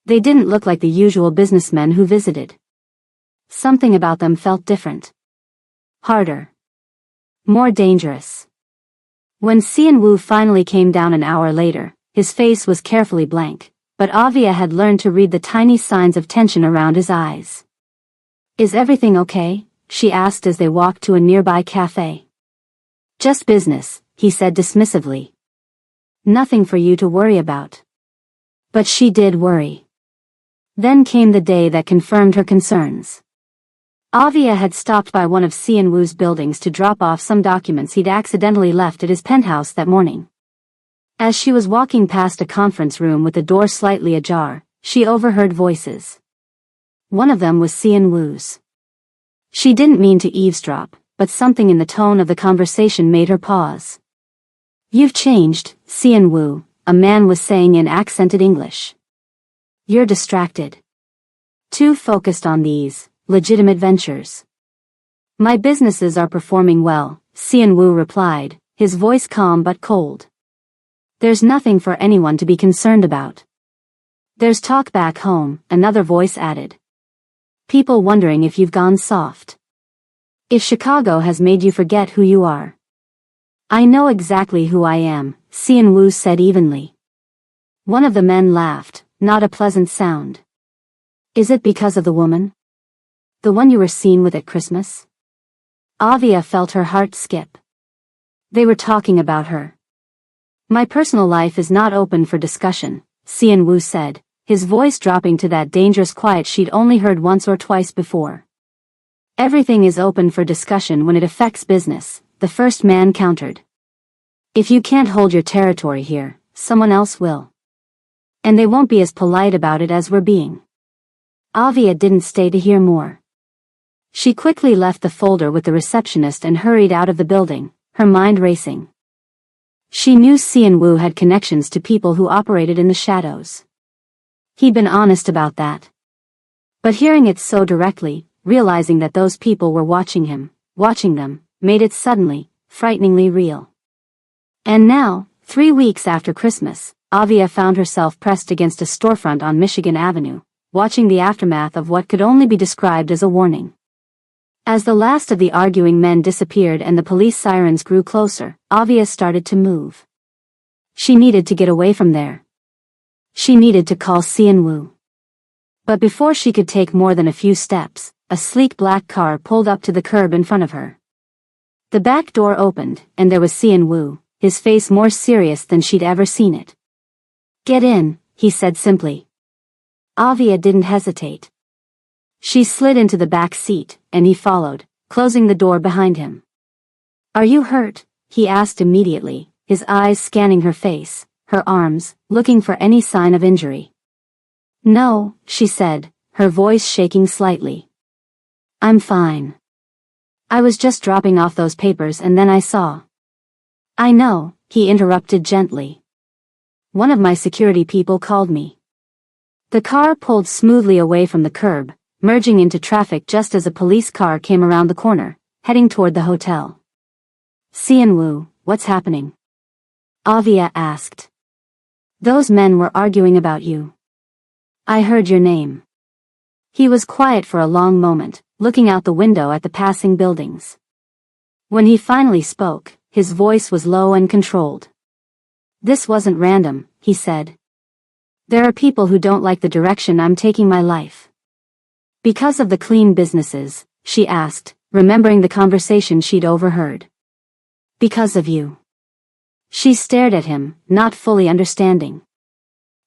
They didn't look like the usual businessmen who visited. Something about them felt different. Harder. More dangerous. When Si-Wu finally came down an hour later, his face was carefully blank, but Avia had learned to read the tiny signs of tension around his eyes. "Is everything okay?" she asked as they walked to a nearby cafe. "Just business," he said dismissively. "Nothing for you to worry about." But she did worry. Then came the day that confirmed her concerns. Avia had stopped by one of Sian-Woo's buildings to drop off some documents he'd accidentally left at his penthouse that morning. As she was walking past a conference room with the door slightly ajar, she overheard voices. One of them was Sian-Woo's. She didn't mean to eavesdrop, but something in the tone of the conversation made her pause. "You've changed, Sian-Woo," a man was saying in accented English. "You're distracted. Too focused on these legitimate ventures." "My businesses are performing well," Sian-Woo replied, his voice calm but cold. "There's nothing for anyone to be concerned about." "There's talk back home," another voice added. "People wondering if you've gone soft. If Chicago has made you forget who you are." "I know exactly who I am," Sian-Woo said evenly. One of the men laughed, not a pleasant sound. "Is it because of the woman? The one you were seen with at Christmas?" Avia felt her heart skip. They were talking about her. "My personal life is not open for discussion," Sian-Woo said, his voice dropping to that dangerous quiet she'd only heard once or twice before. "Everything is open for discussion when it affects business," the first man countered. "If you can't hold your territory here, someone else will. And they won't be as polite about it as we're being." Avia didn't stay to hear more. She quickly left the folder with the receptionist and hurried out of the building, her mind racing. She knew Sian-Woo had connections to people who operated in the shadows. He'd been honest about that. But hearing it so directly, realizing that those people were watching him, watching them, made it suddenly, frighteningly real. And now, 3 weeks after Christmas, Avia found herself pressed against a storefront on Michigan Avenue, watching the aftermath of what could only be described as a warning. As the last of the arguing men disappeared and the police sirens grew closer, Avia started to move. She needed to get away from there. She needed to call Sian-Woo. But before she could take more than a few steps, a sleek black car pulled up to the curb in front of her. The back door opened, and there was Sian-Woo, his face more serious than she'd ever seen it. "Get in," he said simply. Avia didn't hesitate. She slid into the back seat, and he followed, closing the door behind him. "Are you hurt?" he asked immediately, his eyes scanning her face, her arms, looking for any sign of injury. "No," she said, her voice shaking slightly. "I'm fine. I was just dropping off those papers and then I saw." "I know," he interrupted gently. "One of my security people called me." The car pulled smoothly away from the curb, merging into traffic just as a police car came around the corner, heading toward the hotel. "Sian-Woo, what's happening?" Avia asked. "Those men were arguing about you. I heard your name." He was quiet for a long moment, looking out the window at the passing buildings. When he finally spoke, his voice was low and controlled. "This wasn't random," he said. "There are people who don't like the direction I'm taking my life." "Because of the clean businesses?" she asked, remembering the conversation she'd overheard. "Because of you." She stared at him, not fully understanding.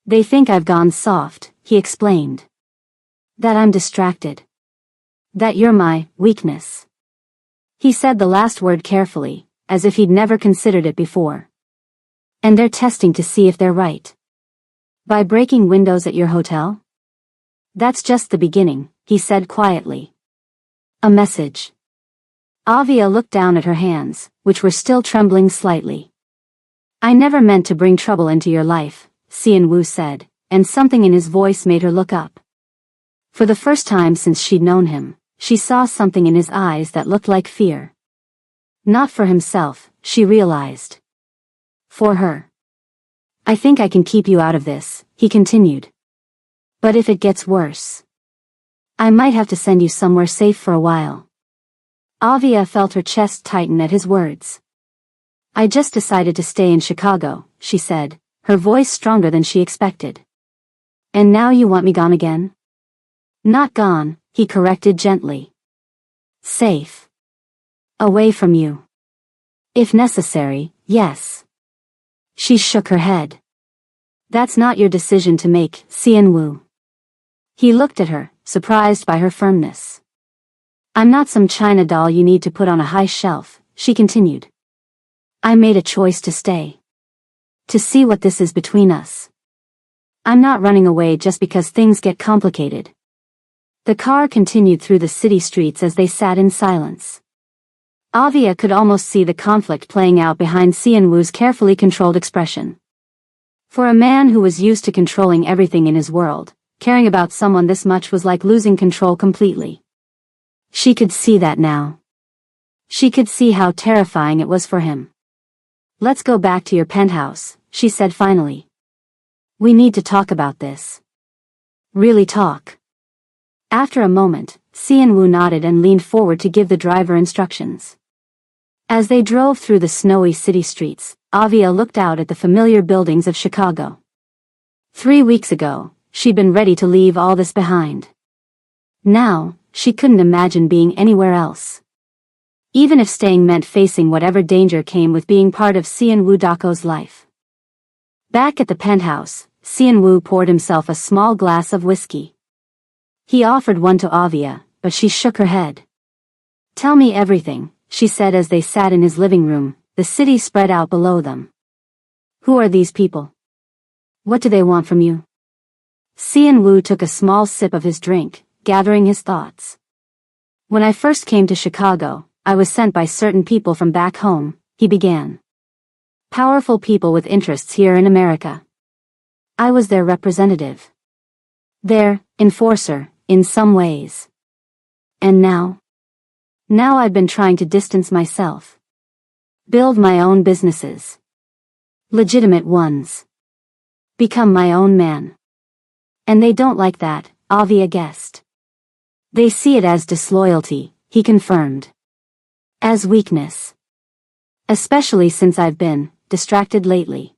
"They think I've gone soft," he explained. "That I'm distracted. That you're my weakness." He said the last word carefully, as if he'd never considered it before. "And they're testing to see if they're right. By breaking windows at your hotel?" "That's just the beginning," he said quietly. "A message." Avia looked down at her hands, which were still trembling slightly. "I never meant to bring trouble into your life," Sian-Woo said, and something in his voice made her look up. For the first time since she'd known him, she saw something in his eyes that looked like fear. Not for himself, she realized. For her. "I think I can keep you out of this," he continued. "But if it gets worse, I might have to send you somewhere safe for a while." Avia felt her chest tighten at his words. "I just decided to stay in Chicago," she said, her voice stronger than she expected. "And now you want me gone again?" "Not gone," he corrected gently. "Safe. Away from you. If necessary, yes." She shook her head. That's not your decision to make, Xianwu. He looked at her, surprised by her firmness. I'm not some china doll you need to put on a high shelf, she continued. I made a choice to stay. To see what this is between us. I'm not running away just because things get complicated. The car continued through the city streets as they sat in silence. Avia could almost see the conflict playing out behind Xianwu's carefully controlled expression. For a man who was used to controlling everything in his world, caring about someone this much was like losing control completely. She could see that now. She could see how terrifying it was for him. Let's go back to your penthouse, she said finally. We need to talk about this. Really talk. After a moment, Xianwu nodded and leaned forward to give the driver instructions. As they drove through the snowy city streets, Avia looked out at the familiar buildings of Chicago. 3 weeks ago, she'd been ready to leave all this behind. Now, she couldn't imagine being anywhere else. Even if staying meant facing whatever danger came with being part of Xianwu Dako's life. Back at the penthouse, Xianwu poured himself a small glass of whiskey. He offered one to Avia, but she shook her head. Tell me everything, she said as they sat in his living room, the city spread out below them. Who are these people? What do they want from you? Xianwu took a small sip of his drink, gathering his thoughts. When I first came to Chicago, I was sent by certain people from back home, he began. Powerful people with interests here in America. I was their representative. Their enforcer, in some ways. And now? Now I've been trying to distance myself. Build my own businesses. Legitimate ones. Become my own man. And they don't like that, Avia guessed. They see it as disloyalty, he confirmed. As weakness. Especially since I've been distracted lately.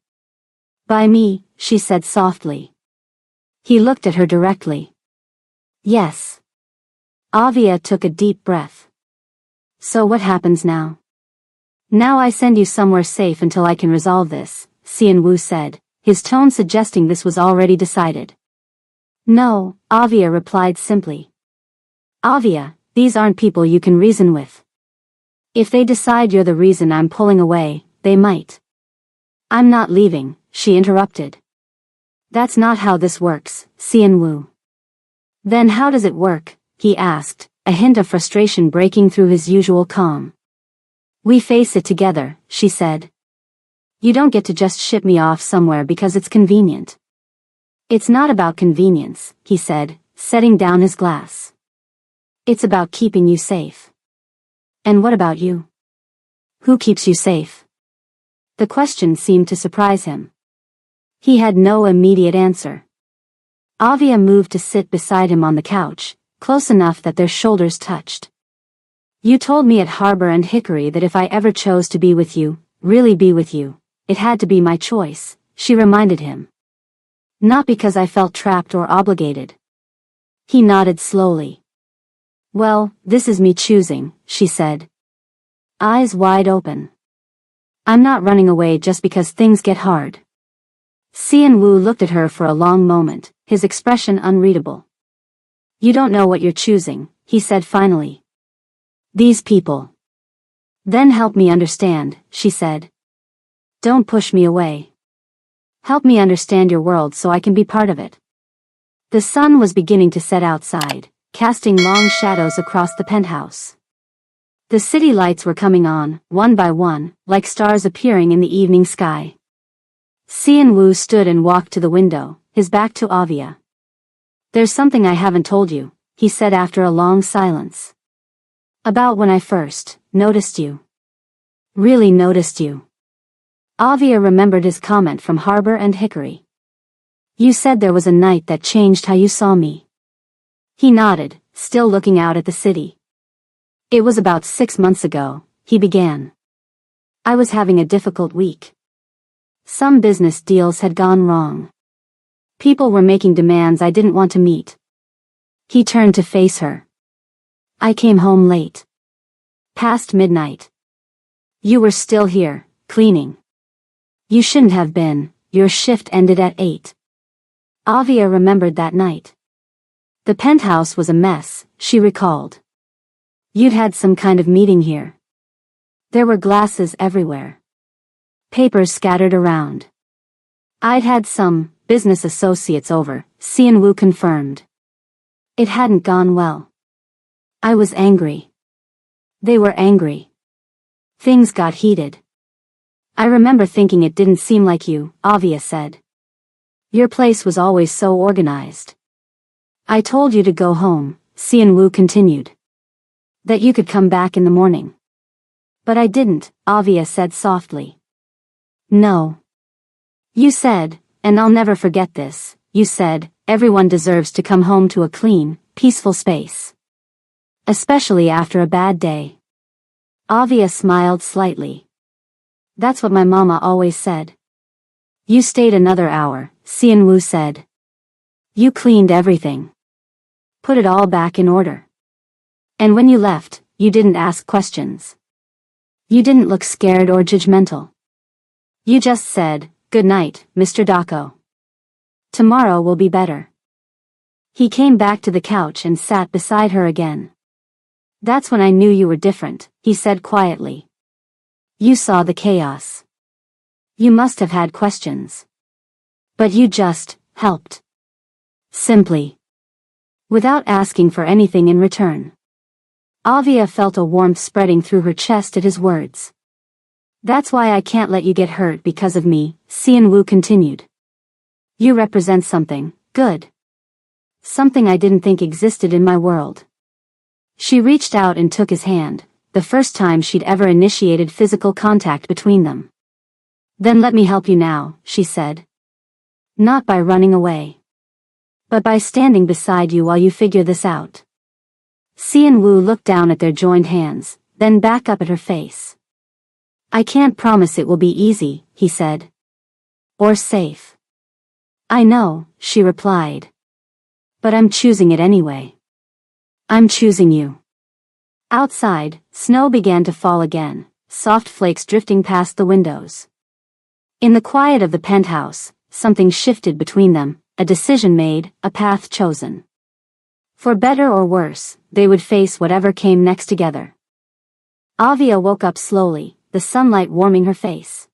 By me, she said softly. He looked at her directly. Yes. Avia took a deep breath. So what happens now? Now I send you somewhere safe until I can resolve this, Xianwu said, his tone suggesting this was already decided. No, Avia replied simply. Avia, these aren't people you can reason with. If they decide you're the reason I'm pulling away, they might. I'm not leaving, she interrupted. That's not how this works, Xianwu. Then how does it work? He asked, a hint of frustration breaking through his usual calm. We face it together, she said. You don't get to just ship me off somewhere because it's convenient. It's not about convenience, he said, setting down his glass. It's about keeping you safe. And what about you? Who keeps you safe? The question seemed to surprise him. He had no immediate answer. Avia moved to sit beside him on the couch, close enough that their shoulders touched. You told me at Harbor and Hickory that if I ever chose to be with you, really be with you, it had to be my choice, she reminded him. Not because I felt trapped or obligated. He nodded slowly. Well, this is me choosing, she said. Eyes wide open. I'm not running away just because things get hard. Xianwu looked at her for a long moment, his expression unreadable. You don't know what you're choosing, he said finally. These people. Then help me understand, she said. Don't push me away. Help me understand your world so I can be part of it. The sun was beginning to set outside, casting long shadows across the penthouse. The city lights were coming on, one by one, like stars appearing in the evening sky. Xianwu stood and walked to the window, his back to Avia. There's something I haven't told you, he said after a long silence. About when I first noticed you. Really noticed you. Avia remembered his comment from Harbor and Hickory. You said there was a night that changed how you saw me. He nodded, still looking out at the city. It was about 6 months ago, he began. I was having a difficult week. Some business deals had gone wrong. People were making demands I didn't want to meet. He turned to face her. I came home late. Past midnight. You were still here, cleaning. You shouldn't have been, your shift ended at 8. Avia remembered that night. The penthouse was a mess, she recalled. You'd had some kind of meeting here. There were glasses everywhere. Papers scattered around. I'd had some business associates over, Xianwu confirmed. It hadn't gone well. I was angry. They were angry. Things got heated. I remember thinking it didn't seem like you, Avia said. Your place was always so organized. I told you to go home, Xianwu continued. That you could come back in the morning. But I didn't, Avia said softly. No. You said, and I'll never forget this, you said, everyone deserves to come home to a clean, peaceful space. Especially after a bad day. Avia smiled slightly. That's what my mama always said. You stayed another hour, Xianwu said. You cleaned everything. Put it all back in order. And when you left, you didn't ask questions. You didn't look scared or judgmental. You just said, good night, Mr. Dako. Tomorrow will be better. He came back to the couch and sat beside her again. That's when I knew you were different, he said quietly. You saw the chaos. You must have had questions. But you just helped. Simply. Without asking for anything in return. Avia felt a warmth spreading through her chest at his words. That's why I can't let you get hurt because of me, Xianwu continued. You represent something good. Something I didn't think existed in my world. She reached out and took his hand, the first time she'd ever initiated physical contact between them. Then let me help you now, she said. Not by running away. But by standing beside you while you figure this out. Xianwu looked down at their joined hands, then back up at her face. I can't promise it will be easy, he said. Or safe. I know, she replied. But I'm choosing it anyway. I'm choosing you. Outside, snow began to fall again, soft flakes drifting past the windows. In the quiet of the penthouse, something shifted between them, a decision made, a path chosen. For better or worse, they would face whatever came next together. Avia woke up slowly, the sunlight warming her face.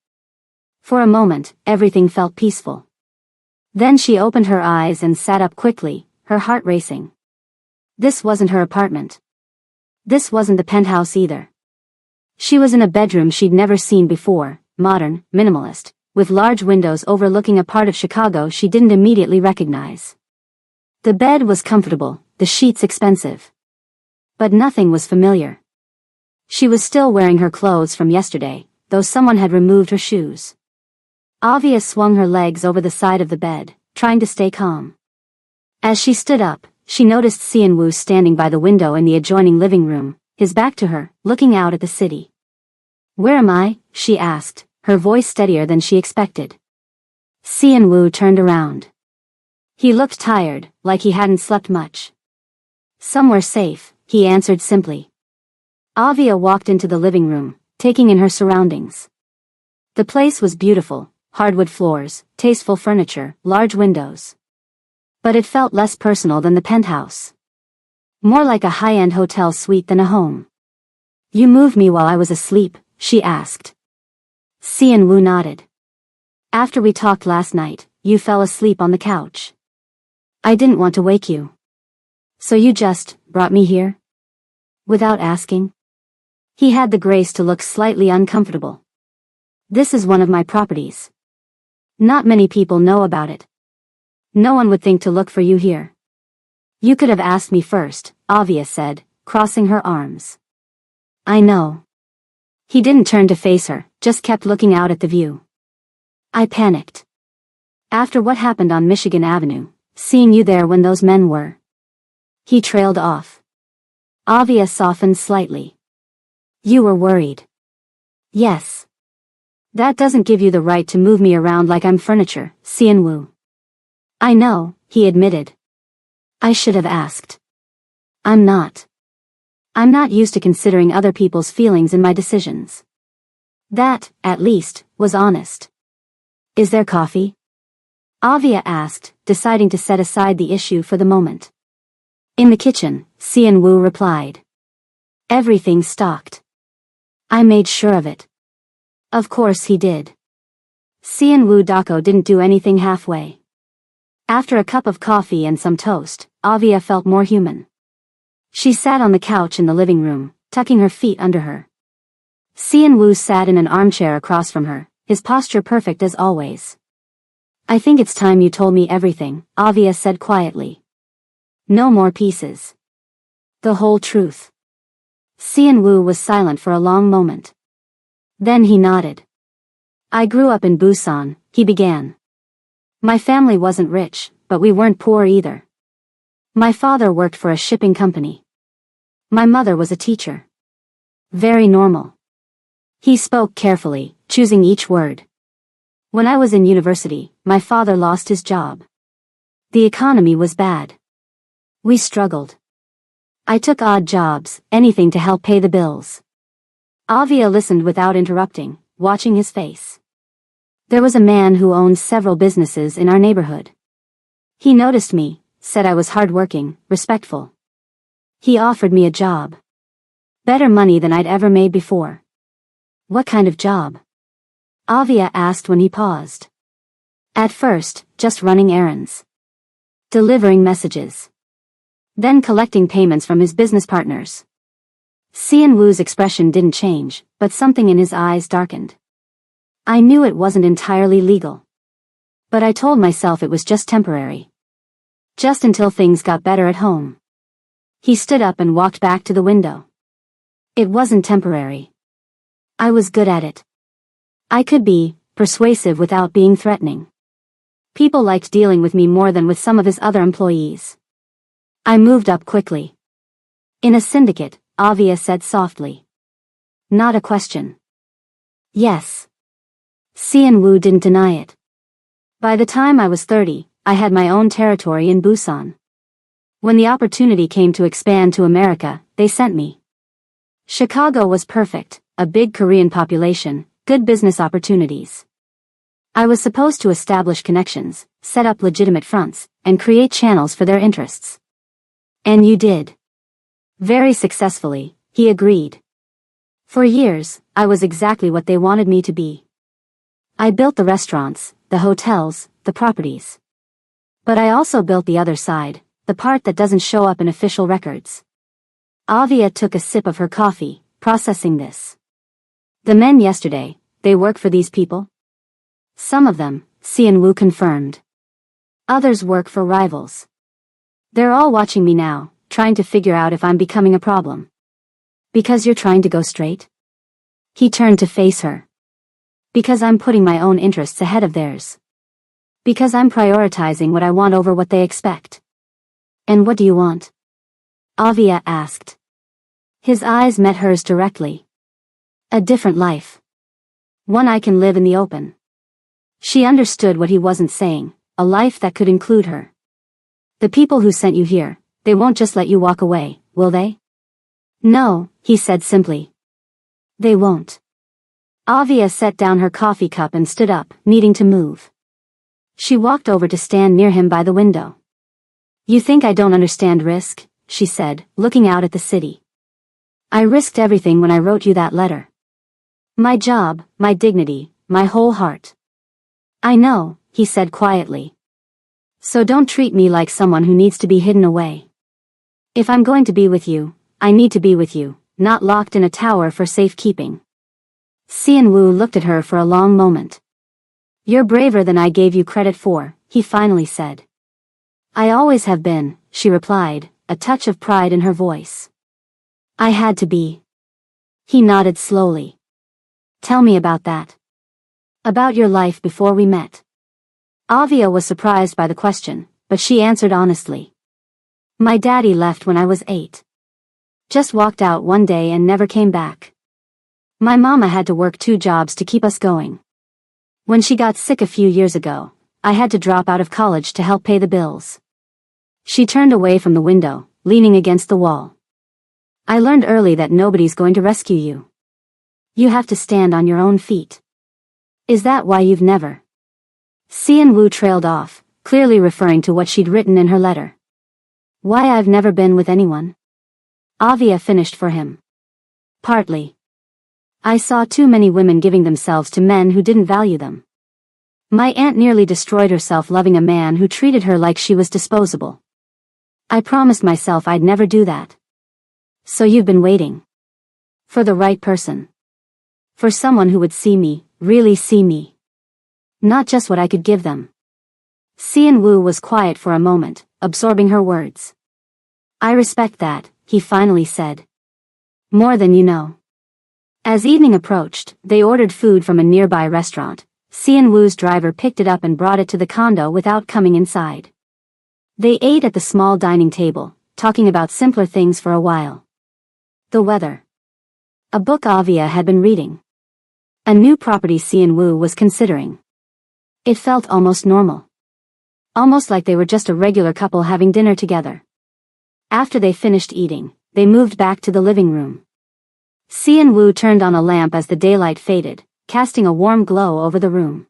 For a moment, everything felt peaceful. Then she opened her eyes and sat up quickly, her heart racing. This wasn't her apartment. This wasn't the penthouse either. She was in a bedroom she'd never seen before, modern, minimalist, with large windows overlooking a part of Chicago she didn't immediately recognize. The bed was comfortable, the sheets expensive. But nothing was familiar. She was still wearing her clothes from yesterday, though someone had removed her shoes. Avia swung her legs over the side of the bed, trying to stay calm. As she stood up, she noticed Xianwu standing by the window in the adjoining living room, his back to her, looking out at the city. Where am I? She asked, her voice steadier than she expected. Xianwu turned around. He looked tired, like he hadn't slept much. Somewhere safe, he answered simply. Avia walked into the living room, taking in her surroundings. The place was beautiful, hardwood floors, tasteful furniture, large windows. But it felt less personal than the penthouse. More like a high-end hotel suite than a home. You moved me while I was asleep, she asked. Xianwu nodded. After we talked last night, you fell asleep on the couch. I didn't want to wake you. So you just brought me here? Without asking? He had the grace to look slightly uncomfortable. This is one of my properties. Not many people know about it. No one would think to look for you here. You could have asked me first, Avia said, crossing her arms. I know. He didn't turn to face her, just kept looking out at the view. I panicked. After what happened on Michigan Avenue, seeing you there when those men were. He trailed off. Avia softened slightly. You were worried. Yes. That doesn't give you the right to move me around like I'm furniture, Xianwu. I know, he admitted. I should have asked. I'm not. I'm not used to considering other people's feelings in my decisions. That, at least, was honest. Is there coffee? Avia asked, deciding to set aside the issue for the moment. In the kitchen, Xian Wu replied. Everything's stocked. I made sure of it. Of course he did. Xian Wu Dako didn't do anything halfway. After a cup of coffee and some toast, Avia felt more human. She sat on the couch in the living room, tucking her feet under her. Xian Wu sat in an armchair across from her, his posture perfect as always. I think it's time you told me everything, Avia said quietly. No more pieces. The whole truth. Xian Wu was silent for a long moment. Then he nodded. I grew up in Busan, he began. My family wasn't rich, but we weren't poor either. My father worked for a shipping company. My mother was a teacher. Very normal. He spoke carefully, choosing each word. When I was in university, my father lost his job. The economy was bad. We struggled. I took odd jobs, anything to help pay the bills. Avia listened without interrupting, watching his face. There was a man who owned several businesses in our neighborhood. He noticed me, said I was hardworking, respectful. He offered me a job. Better money than I'd ever made before. What kind of job? Avia asked when he paused. At first, just running errands. Delivering messages. Then collecting payments from his business partners. Xian Wu's expression didn't change, but something in his eyes darkened. I knew it wasn't entirely legal. But I told myself it was just temporary. Just until things got better at home. He stood up and walked back to the window. It wasn't temporary. I was good at it. I could be persuasive without being threatening. People liked dealing with me more than with some of his other employees. I moved up quickly. In a syndicate, Avia said softly. Not a question. Yes. Xian Wu didn't deny it. By the time I was 30, I had my own territory in Busan. When the opportunity came to expand to America, they sent me. Chicago was perfect, a big Korean population, good business opportunities. I was supposed to establish connections, set up legitimate fronts, and create channels for their interests. And you did. Very successfully, he agreed. For years, I was exactly what they wanted me to be. I built the restaurants, the hotels, the properties. But I also built the other side, the part that doesn't show up in official records. Avia took a sip of her coffee, processing this. The men yesterday, they work for these people? Some of them, Xian Wu confirmed. Others work for rivals. They're all watching me now, trying to figure out if I'm becoming a problem. Because you're trying to go straight? He turned to face her. Because I'm putting my own interests ahead of theirs. Because I'm prioritizing what I want over what they expect. And what do you want? Avia asked. His eyes met hers directly. A different life. One I can live in the open. She understood what he wasn't saying, a life that could include her. The people who sent you here, they won't just let you walk away, will they? No, he said simply. They won't. Avia set down her coffee cup and stood up, needing to move. She walked over to stand near him by the window. You think I don't understand risk, she said, looking out at the city. I risked everything when I wrote you that letter. My job, my dignity, my whole heart. I know, he said quietly. So don't treat me like someone who needs to be hidden away. If I'm going to be with you, I need to be with you, not locked in a tower for safekeeping. Xian Wu looked at her for a long moment. You're braver than I gave you credit for, he finally said. I always have been, she replied, a touch of pride in her voice. I had to be. He nodded slowly. Tell me about that. About your life before we met. Avia was surprised by the question, but she answered honestly. My daddy left when I was 8. Just walked out one day and never came back. My mama had to work 2 jobs to keep us going. When she got sick a few years ago, I had to drop out of college to help pay the bills. She turned away from the window, leaning against the wall. I learned early that nobody's going to rescue you. You have to stand on your own feet. Is that why you've never? Xian Wu trailed off, clearly referring to what she'd written in her letter. Why I've never been with anyone? Avia finished for him. Partly. I saw too many women giving themselves to men who didn't value them. My aunt nearly destroyed herself loving a man who treated her like she was disposable. I promised myself I'd never do that. So you've been waiting. For the right person. For someone who would see me, really see me. Not just what I could give them. Xian Wu was quiet for a moment, absorbing her words. I respect that, he finally said. More than you know. As evening approached, they ordered food from a nearby restaurant. Xian Wu's driver picked it up and brought it to the condo without coming inside. They ate at the small dining table, talking about simpler things for a while. The weather. A book Avia had been reading. A new property Xian Wu was considering. It felt almost normal. Almost like they were just a regular couple having dinner together. After they finished eating, they moved back to the living room. Xian Wu turned on a lamp as the daylight faded, casting a warm glow over the room.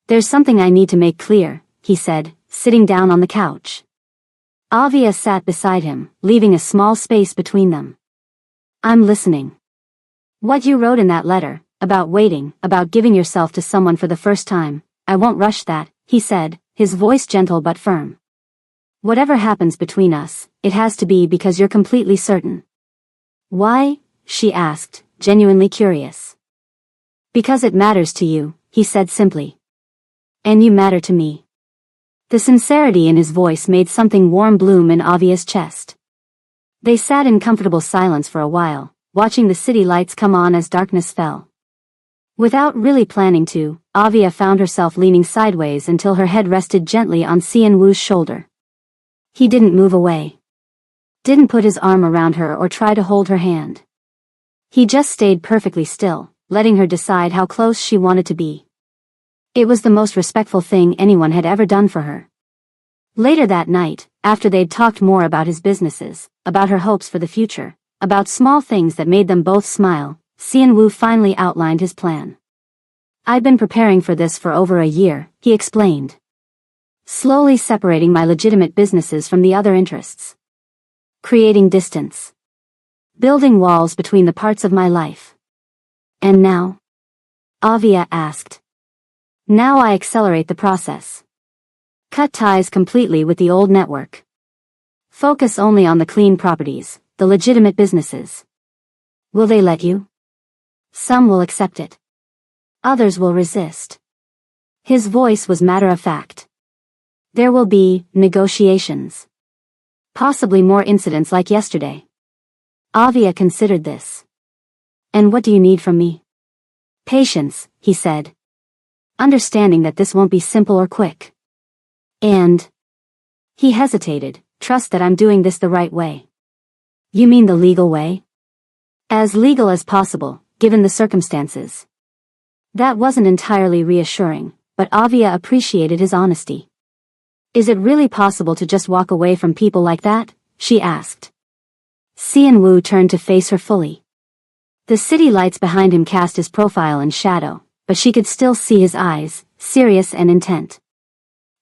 There's something I need to make clear, he said, sitting down on the couch. Avia sat beside him, leaving a small space between them. I'm listening. What you wrote in that letter, about waiting, about giving yourself to someone for the first time, I won't rush that, he said, his voice gentle but firm. Whatever happens between us, it has to be because you're completely certain. Why? She asked, genuinely curious. Because it matters to you, he said simply. And you matter to me. The sincerity in his voice made something warm bloom in Avia's chest. They sat in comfortable silence for a while, watching the city lights come on as darkness fell. Without really planning to, Avia found herself leaning sideways until her head rested gently on Xian Wu's shoulder. He didn't move away. Didn't put his arm around her or try to hold her hand. He just stayed perfectly still, letting her decide how close she wanted to be. It was the most respectful thing anyone had ever done for her. Later that night, after they'd talked more about his businesses, about her hopes for the future, about small things that made them both smile, Xian Wu finally outlined his plan. I've been preparing for this for over a year, he explained. Slowly separating my legitimate businesses from the other interests. Creating distance. Building walls between the parts of my life. And now? Avia asked. Now I accelerate the process. Cut ties completely with the old network. Focus only on the clean properties, the legitimate businesses. Will they let you? Some will accept it. Others will resist. His voice was matter-of-fact. There will be negotiations. Possibly more incidents like yesterday. Avia considered this. And what do you need from me? Patience, he said. Understanding that this won't be simple or quick. And... He hesitated, trust that I'm doing this the right way. You mean the legal way? As legal as possible, given the circumstances. That wasn't entirely reassuring, but Avia appreciated his honesty. Is it really possible to just walk away from people like that? She asked. Xian Wu turned to face her fully. The city lights behind him cast his profile in shadow, but she could still see his eyes, serious and intent.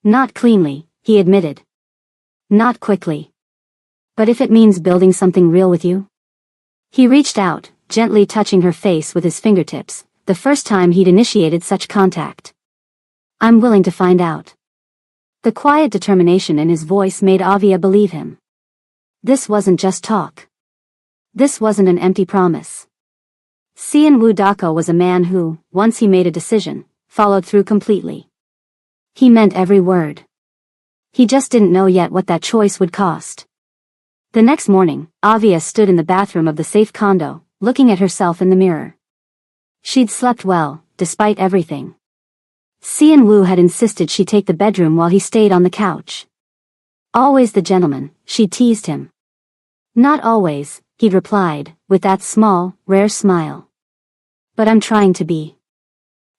Not cleanly, he admitted. Not quickly. But if it means building something real with you? He reached out, gently touching her face with his fingertips, the first time he'd initiated such contact. I'm willing to find out. The quiet determination in his voice made Avia believe him. This wasn't just talk. This wasn't an empty promise. Xian Wu Dako was a man who, once he made a decision, followed through completely. He meant every word. He just didn't know yet what that choice would cost. The next morning, Avia stood in the bathroom of the safe condo, looking at herself in the mirror. She'd slept well, despite everything. Xian Wu had insisted she take the bedroom while he stayed on the couch. Always the gentleman, she teased him. Not always, he'd replied, with that small, rare smile. But I'm trying to be.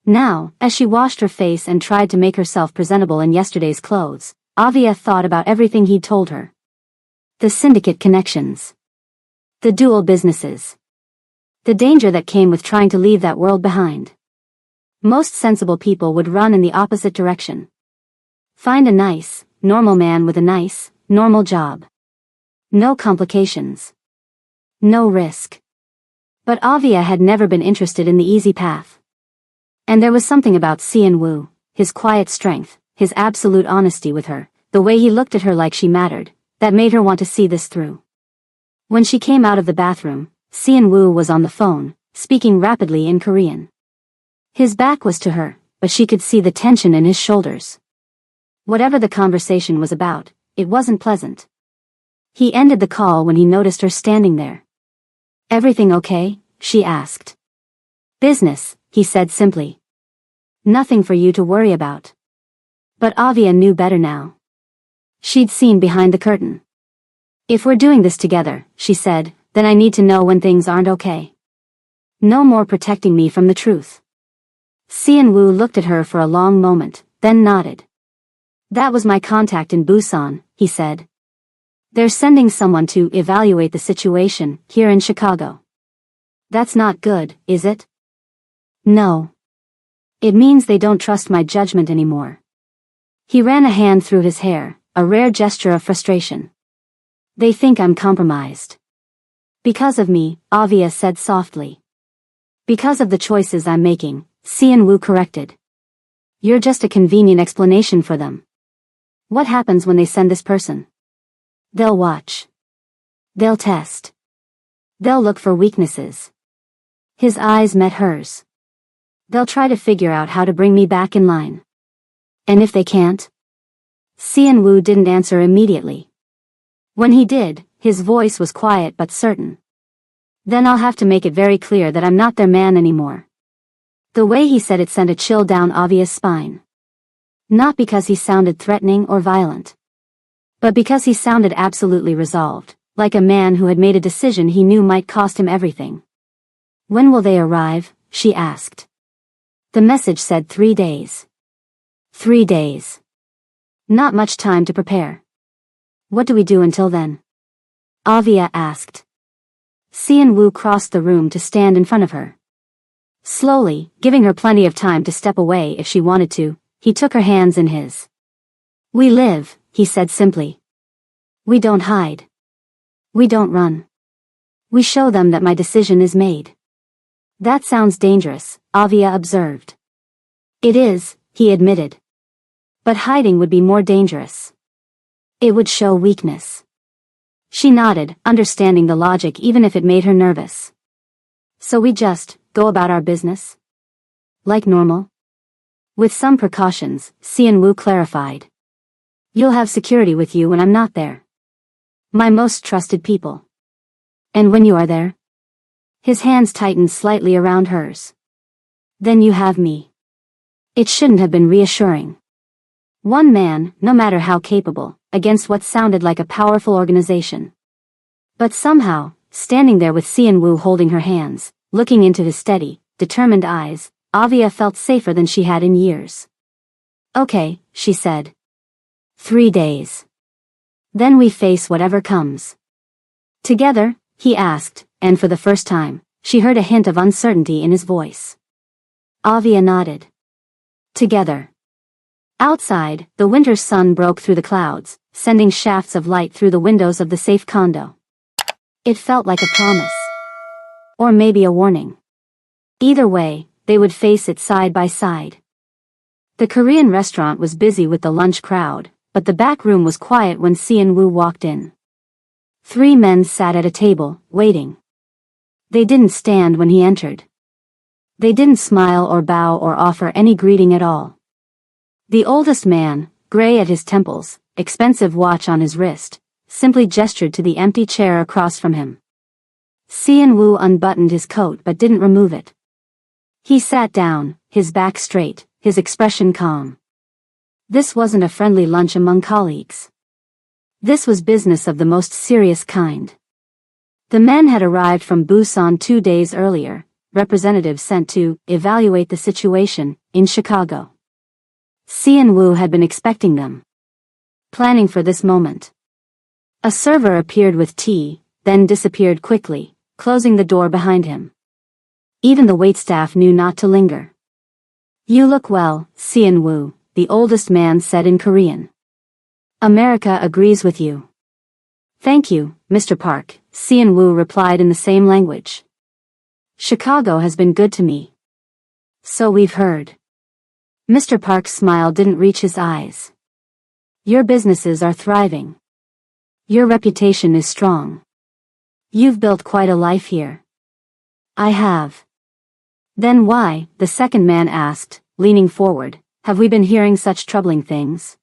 Now, as she washed her face and tried to make herself presentable in yesterday's clothes, Avia thought about everything he'd told her. The syndicate connections. The dual businesses. The danger that came with trying to leave that world behind. Most sensible people would run in the opposite direction. Find a nice, normal man with a nice, normal job. No complications. No risk. But Avia had never been interested in the easy path. And there was something about Xianwu, his quiet strength, his absolute honesty with her, the way he looked at her like she mattered, that made her want to see this through. When she came out of the bathroom, Xianwu was on the phone, speaking rapidly in Korean. His back was to her, but she could see the tension in his shoulders. Whatever the conversation was about, it wasn't pleasant. He ended the call when he noticed her standing there. "Everything okay?" she asked. "Business," he said simply. "Nothing for you to worry about." But Avia knew better now. She'd seen behind the curtain. "If we're doing this together," she said, "then I need to know when things aren't okay. No more protecting me from the truth." Xianwu looked at her for a long moment, then nodded. "That was my contact in Busan," he said. "They're sending someone to evaluate the situation here in Chicago." "That's not good, is it?" "No. It means they don't trust my judgment anymore." He ran a hand through his hair, a rare gesture of frustration. "They think I'm compromised." "Because of me," Avia said softly. "Because of the choices I'm making," Xianwu corrected. "You're just a convenient explanation for them." "What happens when they send this person?" "They'll watch. They'll test. They'll look for weaknesses." His eyes met hers. "They'll try to figure out how to bring me back in line. And if they can't?" Xianwu didn't answer immediately. When he did, his voice was quiet but certain. "Then I'll have to make it very clear that I'm not their man anymore." The way he said it sent a chill down Avia's spine. Not because he sounded threatening or violent, but because he sounded absolutely resolved, like a man who had made a decision he knew might cost him everything. "When will they arrive?" she asked. The message said 3 days. 3 days. Not much time to prepare. "What do we do until then?" Avia asked. Xianwu crossed the room to stand in front of her. Slowly, giving her plenty of time to step away if she wanted to, he took her hands in his. "We live," he said simply. "We don't hide. We don't run. We show them that my decision is made." "That sounds dangerous," Avia observed. "It is," he admitted. "But hiding would be more dangerous. It would show weakness." She nodded, understanding the logic even if it made her nervous. "So we just go about our business? Like normal?" "With some precautions," Xianwu clarified. "You'll have security with you when I'm not there. My most trusted people. And when you are there?" His hands tightened slightly around hers. "Then you have me." It shouldn't have been reassuring. One man, no matter how capable, against what sounded like a powerful organization. But somehow, standing there with Xianwu holding her hands, looking into his steady, determined eyes, Avia felt safer than she had in years. "Okay," she said. 3 days. Then we face whatever comes." "Together?" he asked, and for the first time, she heard a hint of uncertainty in his voice. Avia nodded. "Together." Outside, the winter sun broke through the clouds, sending shafts of light through the windows of the safe condo. It felt like a promise. Or maybe a warning. Either way, they would face it side by side. The Korean restaurant was busy with the lunch crowd, but the back room was quiet when Xianwu walked in. 3 men sat at a table, waiting. They didn't stand when he entered. They didn't smile or bow or offer any greeting at all. The oldest man, gray at his temples, expensive watch on his wrist, simply gestured to the empty chair across from him. Xianwu unbuttoned his coat but didn't remove it. He sat down, his back straight, his expression calm. This wasn't a friendly lunch among colleagues. This was business of the most serious kind. The men had arrived from Busan 2 days earlier, representatives sent to evaluate the situation in Chicago. Xianwu had been expecting them, planning for this moment. A server appeared with tea, then disappeared quickly, closing the door behind him. Even the waitstaff knew not to linger. You look well, Sean-woo, the oldest man said in Korean. America agrees with you. Thank you, Mr. Park, Sean-woo replied in the same language. Chicago has been good to me. So we've heard. Mr. Park's smile didn't reach his eyes. Your businesses are thriving. Your reputation is strong. You've built quite a life here. I have. Then why, the second man asked, leaning forward, have we been hearing such troubling things?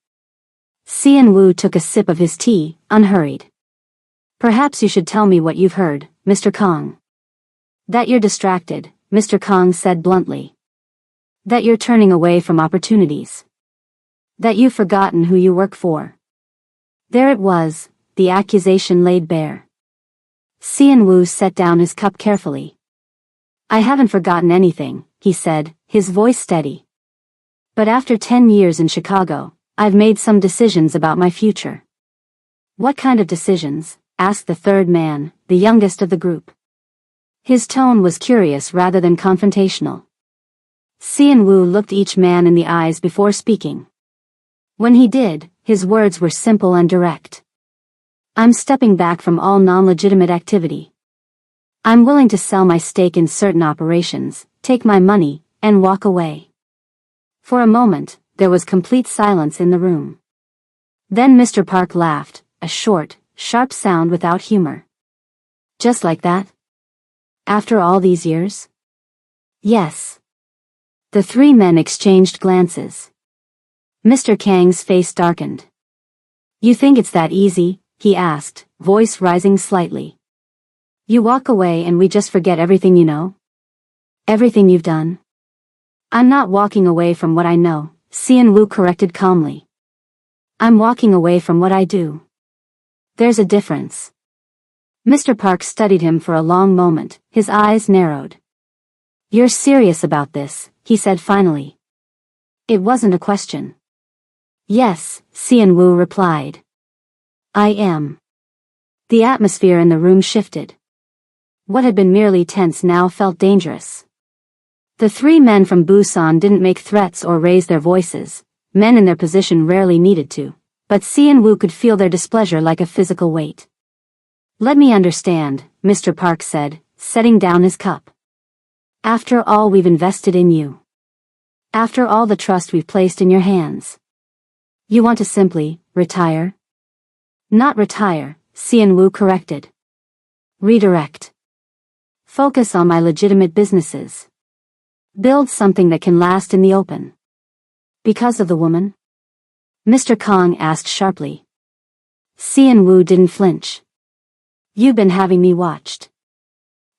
Sean-woo took a sip of his tea, unhurried. Perhaps you should tell me what you've heard, Mr. Kong. That you're distracted, Mr. Kong said bluntly. That you're turning away from opportunities. That you've forgotten who you work for. There it was, the accusation laid bare. Sean-woo set down his cup carefully. I haven't forgotten anything, he said, his voice steady. But after 10 years in Chicago, I've made some decisions about my future. What kind of decisions? Asked the third man, the youngest of the group. His tone was curious rather than confrontational. Sean-woo looked each man in the eyes before speaking. When he did, his words were simple and direct. I'm stepping back from all non-legitimate activity. I'm willing to sell my stake in certain operations, take my money, and walk away. For a moment, there was complete silence in the room. Then Mr. Park laughed, a short, sharp sound without humor. Just like that? After all these years? Yes. The three men exchanged glances. Mr. Kang's face darkened. You think it's that easy? He asked, voice rising slightly. You walk away and we just forget everything you know? Everything you've done? I'm not walking away from what I know, Sean-woo corrected calmly. I'm walking away from what I do. There's a difference. Mr. Park studied him for a long moment, his eyes narrowed. You're serious about this, he said finally. It wasn't a question. Yes, Sean-woo replied. I am. The atmosphere in the room shifted. What had been merely tense now felt dangerous. The three men from Busan didn't make threats or raise their voices, men in their position rarely needed to, but Sean-woo could feel their displeasure like a physical weight. Let me understand, Mr. Park said, setting down his cup. After all we've invested in you. After all the trust we've placed in your hands. You want to simply retire? Not retire, Sean-woo corrected. Redirect. Focus on my legitimate businesses. Build something that can last in the open. Because of the woman? Mr. Kong asked sharply. Sean-woo didn't flinch. You've been having me watched.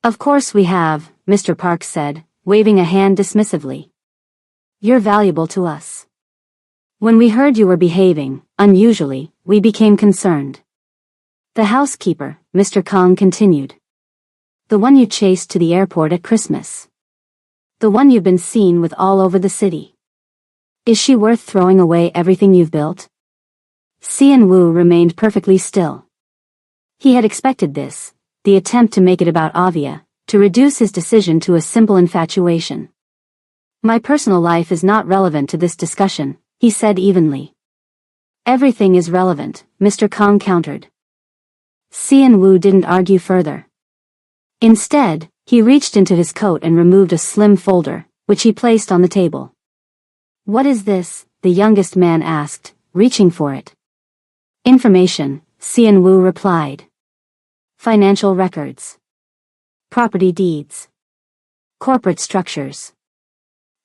Of course we have, Mr. Park said, waving a hand dismissively. You're valuable to us. When we heard you were behaving unusually, we became concerned. The housekeeper, Mr. Kong continued. The one you chased to the airport at Christmas. The one you've been seen with all over the city. Is she worth throwing away everything you've built? Sean-woo remained perfectly still. He had expected this, the attempt to make it about Avia, to reduce his decision to a simple infatuation. My personal life is not relevant to this discussion, he said evenly. Everything is relevant, Mr. Kong countered. Sean-woo didn't argue further. Instead, he reached into his coat and removed a slim folder, which he placed on the table. What is this? The youngest man asked, reaching for it. Information, Sean-woo replied. Financial records. Property deeds. Corporate structures.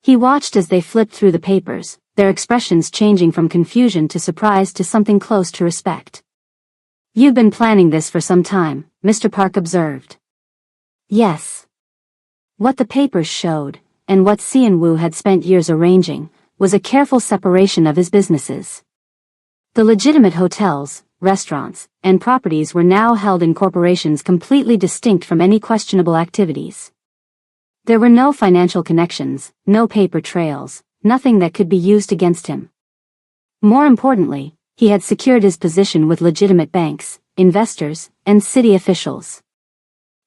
He watched as they flipped through the papers, their expressions changing from confusion to surprise to something close to respect. You've been planning this for some time, Mr. Park observed. Yes. What the papers showed, and what Sean-woo had spent years arranging, was a careful separation of his businesses. The legitimate hotels, restaurants, and properties were now held in corporations completely distinct from any questionable activities. There were no financial connections, no paper trails, nothing that could be used against him. More importantly, he had secured his position with legitimate banks, investors, and city officials.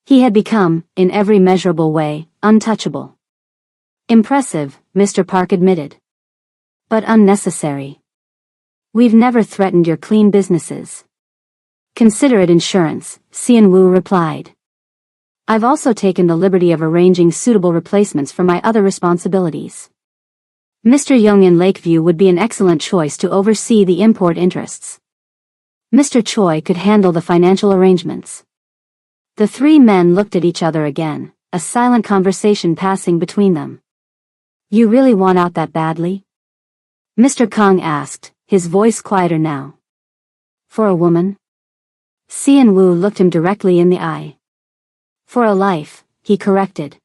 He had become, in every measurable way, untouchable. Impressive, Mr. Park admitted. But unnecessary. We've never threatened your clean businesses. Consider it insurance, Xian Wu replied. I've also taken the liberty of arranging suitable replacements for my other responsibilities. Mr. Young in Lakeview would be an excellent choice to oversee the import interests. Mr. Choi could handle the financial arrangements. The three men looked at each other again, a silent conversation passing between them. You really want out that badly? Mr. Kong asked, his voice quieter now. For a woman? Xian Wu looked him directly in the eye. For a life, he corrected.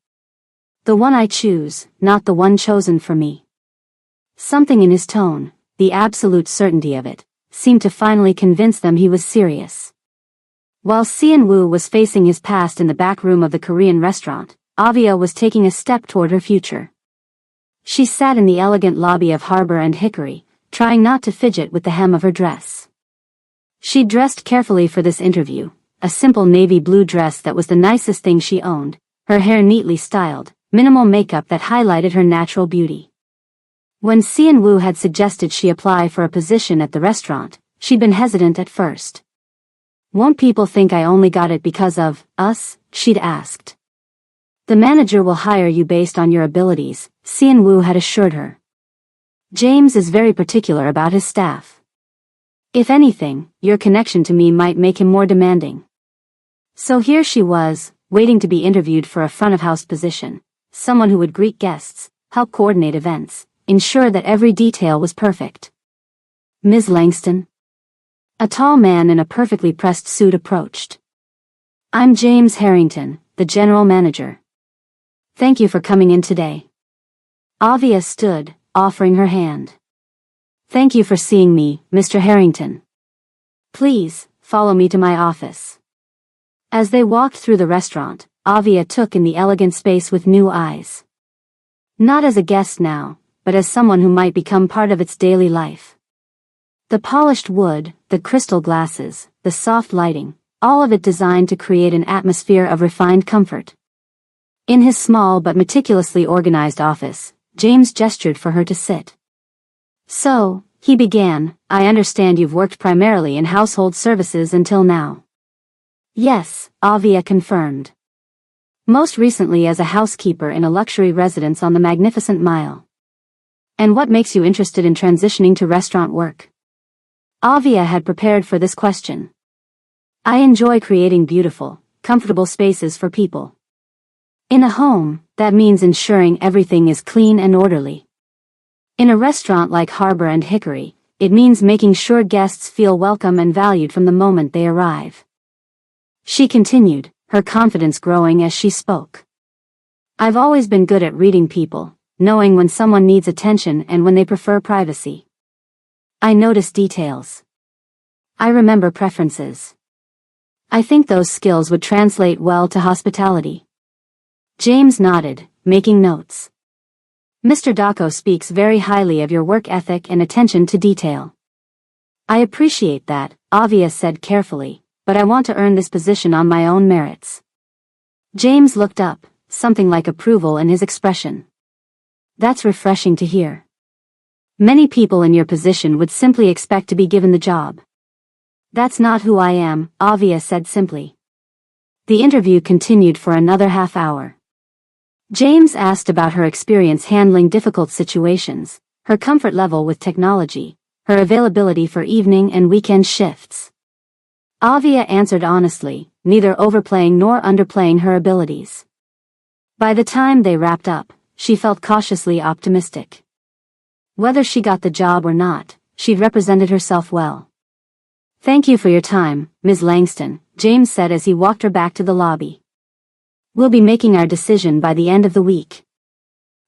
The one I choose, not the one chosen for me. Something in his tone, the absolute certainty of it, seemed to finally convince them he was serious. While Xian Wu was facing his past in the back room of the Korean restaurant, Avia was taking a step toward her future. She sat in the elegant lobby of Harbor and Hickory, trying not to fidget with the hem of her dress. She dressed carefully for this interview, a simple navy blue dress that was the nicest thing she owned, her hair neatly styled, minimal makeup that highlighted her natural beauty. When Xian Wu had suggested she apply for a position at the restaurant, she'd been hesitant at first. Won't people think I only got it because of us? She'd asked. The manager will hire you based on your abilities, Xian Wu had assured her. James is very particular about his staff. If anything, your connection to me might make him more demanding. So here she was, waiting to be interviewed for a front-of-house position, someone who would greet guests, help coordinate events, ensure that every detail was perfect. Ms. Langston? A tall man in a perfectly pressed suit approached. I'm James Harrington, the general manager. Thank you for coming in today. Avia stood, offering her hand. Thank you for seeing me, Mr. Harrington. Please, follow me to my office. As they walked through the restaurant, Avia took in the elegant space with new eyes. Not as a guest now, but as someone who might become part of its daily life. The polished wood, the crystal glasses, the soft lighting, all of it designed to create an atmosphere of refined comfort. In his small but meticulously organized office, James gestured for her to sit. So, he began, I understand you've worked primarily in household services until now. Yes, Avia confirmed. Most recently as a housekeeper in a luxury residence on the Magnificent Mile. And what makes you interested in transitioning to restaurant work? Avia had prepared for this question. I enjoy creating beautiful, comfortable spaces for people. In a home, that means ensuring everything is clean and orderly. In a restaurant like Harbor and Hickory, it means making sure guests feel welcome and valued from the moment they arrive. She continued, her confidence growing as she spoke. I've always been good at reading people, knowing when someone needs attention and when they prefer privacy. I notice details. I remember preferences. I think those skills would translate well to hospitality. James nodded, making notes. Mr. Dako speaks very highly of your work ethic and attention to detail. I appreciate that, Avia said carefully, but I want to earn this position on my own merits. James looked up, something like approval in his expression. That's refreshing to hear. Many people in your position would simply expect to be given the job. That's not who I am, Avia said simply. The interview continued for another half hour. James asked about her experience handling difficult situations, her comfort level with technology, her availability for evening and weekend shifts. Avia answered honestly, neither overplaying nor underplaying her abilities. By the time they wrapped up, she felt cautiously optimistic. Whether she got the job or not, she'd represented herself well. Thank you for your time, Ms. Langston, James said as he walked her back to the lobby. We'll be making our decision by the end of the week.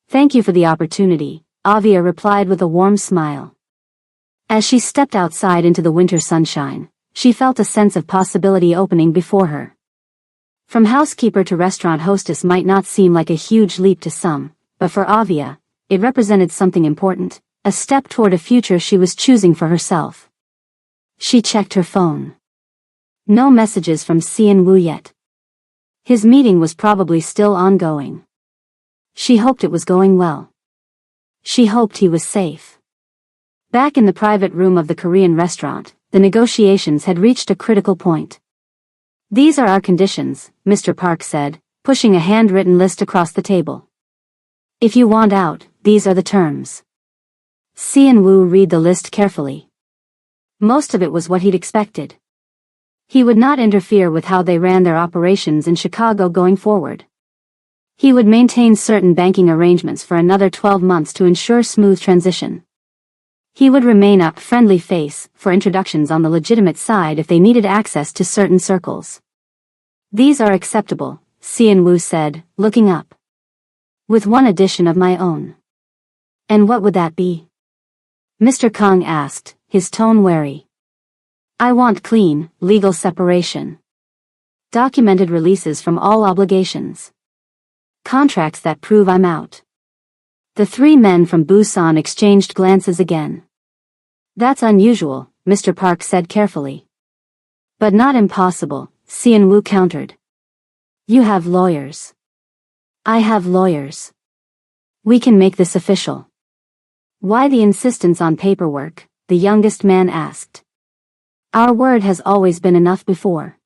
Thank you for the opportunity, Avia replied with a warm smile. As she stepped outside into the winter sunshine, she felt a sense of possibility opening before her. From housekeeper to restaurant hostess might not seem like a huge leap to some, but for Avia, it represented something important, a step toward a future she was choosing for herself. She checked her phone. No messages from Xian Wu yet. His meeting was probably still ongoing. She hoped it was going well. She hoped he was safe. Back in the private room of the Korean restaurant, the negotiations had reached a critical point. "These are our conditions," Mr. Park said, pushing a handwritten list across the table. "If you want out, these are the terms." Si-in-woo read the list carefully. Most of it was what he'd expected. He would not interfere with how they ran their operations in Chicago going forward. He would maintain certain banking arrangements for another 12 months to ensure smooth transition. He would remain a friendly face for introductions on the legitimate side if they needed access to certain circles. "These are acceptable," Si-in-woo said, looking up. "With one addition of my own." "And what would that be?" Mr. Kang asked, his tone wary. "I want clean, legal separation. Documented releases from all obligations. Contracts that prove I'm out." The three men from Busan exchanged glances again. "That's unusual," Mr. Park said carefully. "But not impossible," Si-in-woo countered. "You have lawyers. I have lawyers. We can make this official." "Why the insistence on paperwork?" the youngest man asked. "Our word has always been enough before."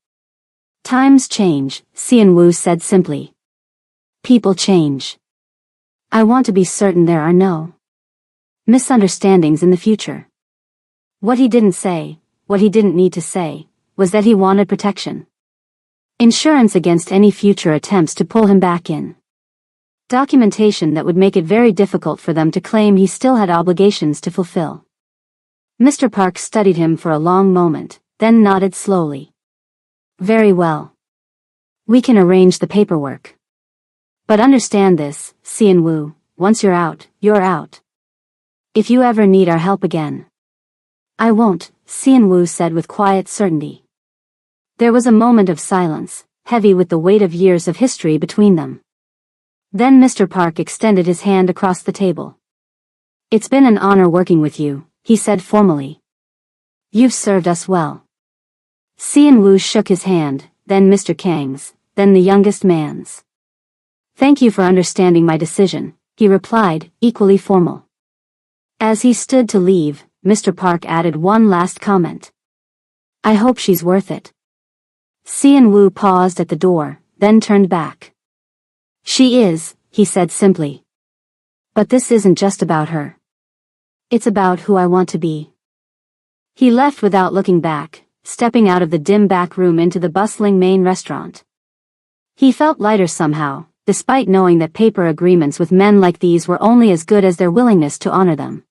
"Times change," Si-in-woo said simply. "People change. I want to be certain there are no misunderstandings in the future." What he didn't say, what he didn't need to say, was that he wanted protection. Insurance against any future attempts to pull him back in. Documentation that would make it very difficult for them to claim he still had obligations to fulfill. Mr. Park studied him for a long moment, then nodded slowly. "Very well. We can arrange the paperwork. But understand this, Si-in-woo, once you're out, you're out. If you ever need our help again." "I won't," Si-in-woo said with quiet certainty. There was a moment of silence, heavy with the weight of years of history between them. Then Mr. Park extended his hand across the table. "It's been an honor working with you," he said formally. "You've served us well." Si-in-woo shook his hand, then Mr. Kang's, then the youngest man's. "Thank you for understanding my decision," he replied, equally formal. As he stood to leave, Mr. Park added one last comment. "I hope she's worth it." Si-in-woo paused at the door, then turned back. "She is," he said simply. "But this isn't just about her. It's about who I want to be." He left without looking back, stepping out of the dim back room into the bustling main restaurant. He felt lighter somehow, despite knowing that paper agreements with men like these were only as good as their willingness to honor them.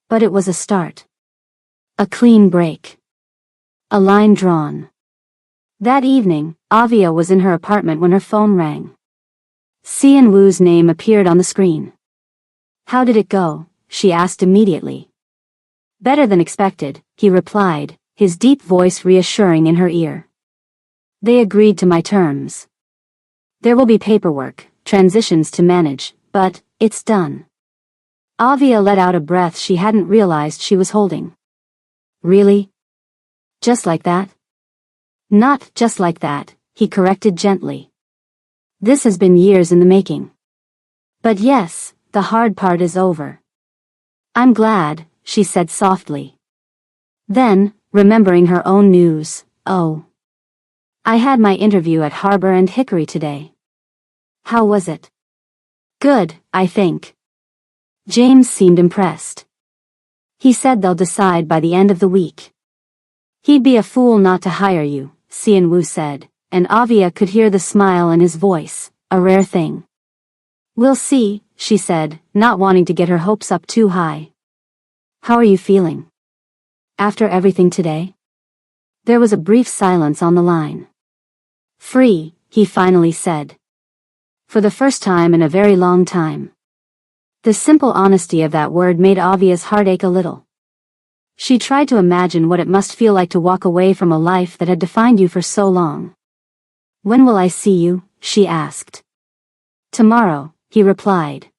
But it was a start. A clean break. A line drawn. That evening, Avia was in her apartment when her phone rang. Si-in-woo's name appeared on the screen. "How did it go?" she asked immediately. "Better than expected," he replied, his deep voice reassuring in her ear. "They agreed to my terms. There will be paperwork, transitions to manage, but it's done." Avia let out a breath she hadn't realized she was holding. "Really? Just like that?" "Not just like that," he corrected gently. "This has been years in the making. But yes, the hard part is over." "I'm glad," she said softly. Then, remembering her own news, "Oh. I had my interview at Harbor and Hickory today." "How was it?" "Good, I think." James seemed impressed. "He said they'll decide by the end of the week." "He'd be a fool not to hire you," Si-in-woo said, and Avia could hear the smile in his voice, a rare thing. "We'll see," she said, not wanting to get her hopes up too high. "How are you feeling? After everything today?" There was a brief silence on the line. "Free," he finally said. For the first time in a very long time. The simple honesty of that word made Avia's heart ache a little. She tried to imagine what it must feel like to walk away from a life that had defined you for so long. "When will I see you?" she asked. "Tomorrow," he replied.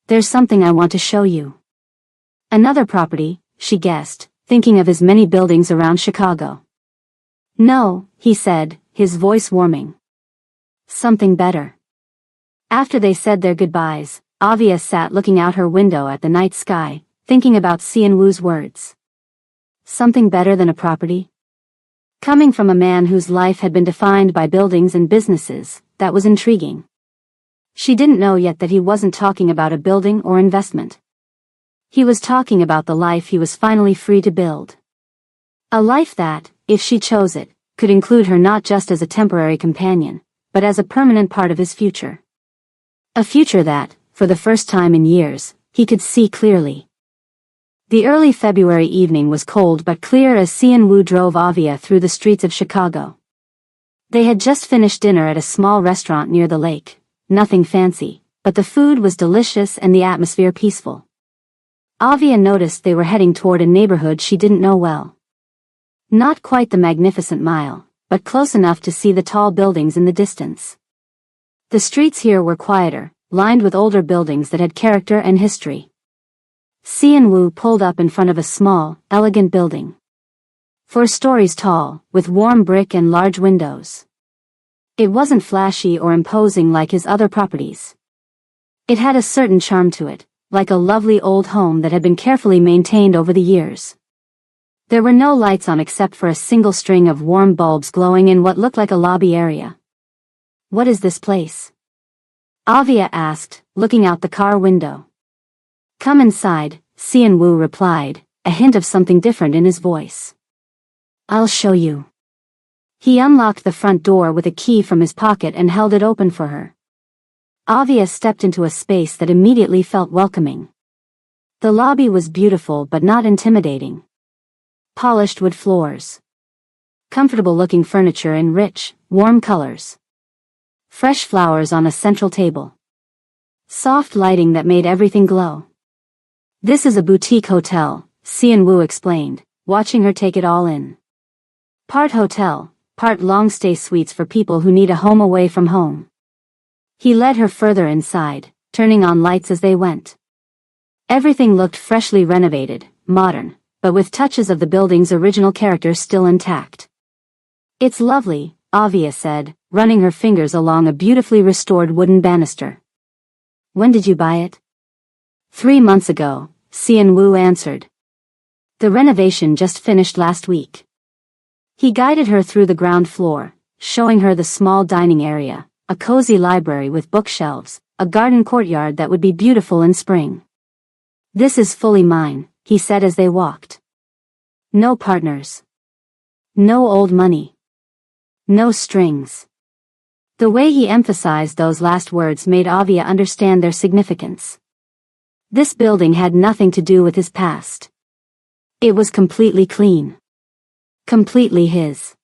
"There's something I want to show you." "Another property," she guessed, thinking of his many buildings around Chicago. "No," he said, his voice warming. "Something better." After they said their goodbyes, Avia sat looking out her window at the night sky, thinking about Xianwu's words. Something better than a property? Coming from a man whose life had been defined by buildings and businesses, that was intriguing. She didn't know yet that he wasn't talking about a building or investment. He was talking about the life he was finally free to build. A life that, if she chose it, could include her not just as a temporary companion, but as a permanent part of his future. A future that, for the first time in years, he could see clearly. The early February evening was cold but clear as Xianwu drove Avia through the streets of Chicago. They had just finished dinner at a small restaurant near the lake, nothing fancy, but the food was delicious and the atmosphere peaceful. Avia noticed they were heading toward a neighborhood she didn't know well. Not quite the Magnificent Mile, but close enough to see the tall buildings in the distance. The streets here were quieter, lined with older buildings that had character and history. Xianwu pulled up in front of a small, elegant building. 4 stories tall, with warm brick and large windows. It wasn't flashy or imposing like his other properties. It had a certain charm to it, like a lovely old home that had been carefully maintained over the years. There were no lights on except for a single string of warm bulbs glowing in what looked like a lobby area. "What is this place?" Avia asked, looking out the car window. "Come inside," Xianwu replied, a hint of something different in his voice. "I'll show you." He unlocked the front door with a key from his pocket and held it open for her. Avia stepped into a space that immediately felt welcoming. The lobby was beautiful but not intimidating. Polished wood floors. Comfortable-looking furniture in rich, warm colors. Fresh flowers on a central table. Soft lighting that made everything glow. "This is a boutique hotel," Xianwu explained, watching her take it all in. "Part hotel, part long-stay suites for people who need a home away from home." He led her further inside, turning on lights as they went. Everything looked freshly renovated, modern, but with touches of the building's original character still intact. "It's lovely," Avia said, running her fingers along a beautifully restored wooden banister. "When did you buy it?" 3 months ago, Xianwu answered. "The renovation just finished last week." He guided her through the ground floor, showing her the small dining area, a cozy library with bookshelves, a garden courtyard that would be beautiful in spring. "This is fully mine," he said as they walked. "No partners. No old money. No strings." The way he emphasized those last words made Avia understand their significance. This building had nothing to do with his past. It was completely clean. Completely his.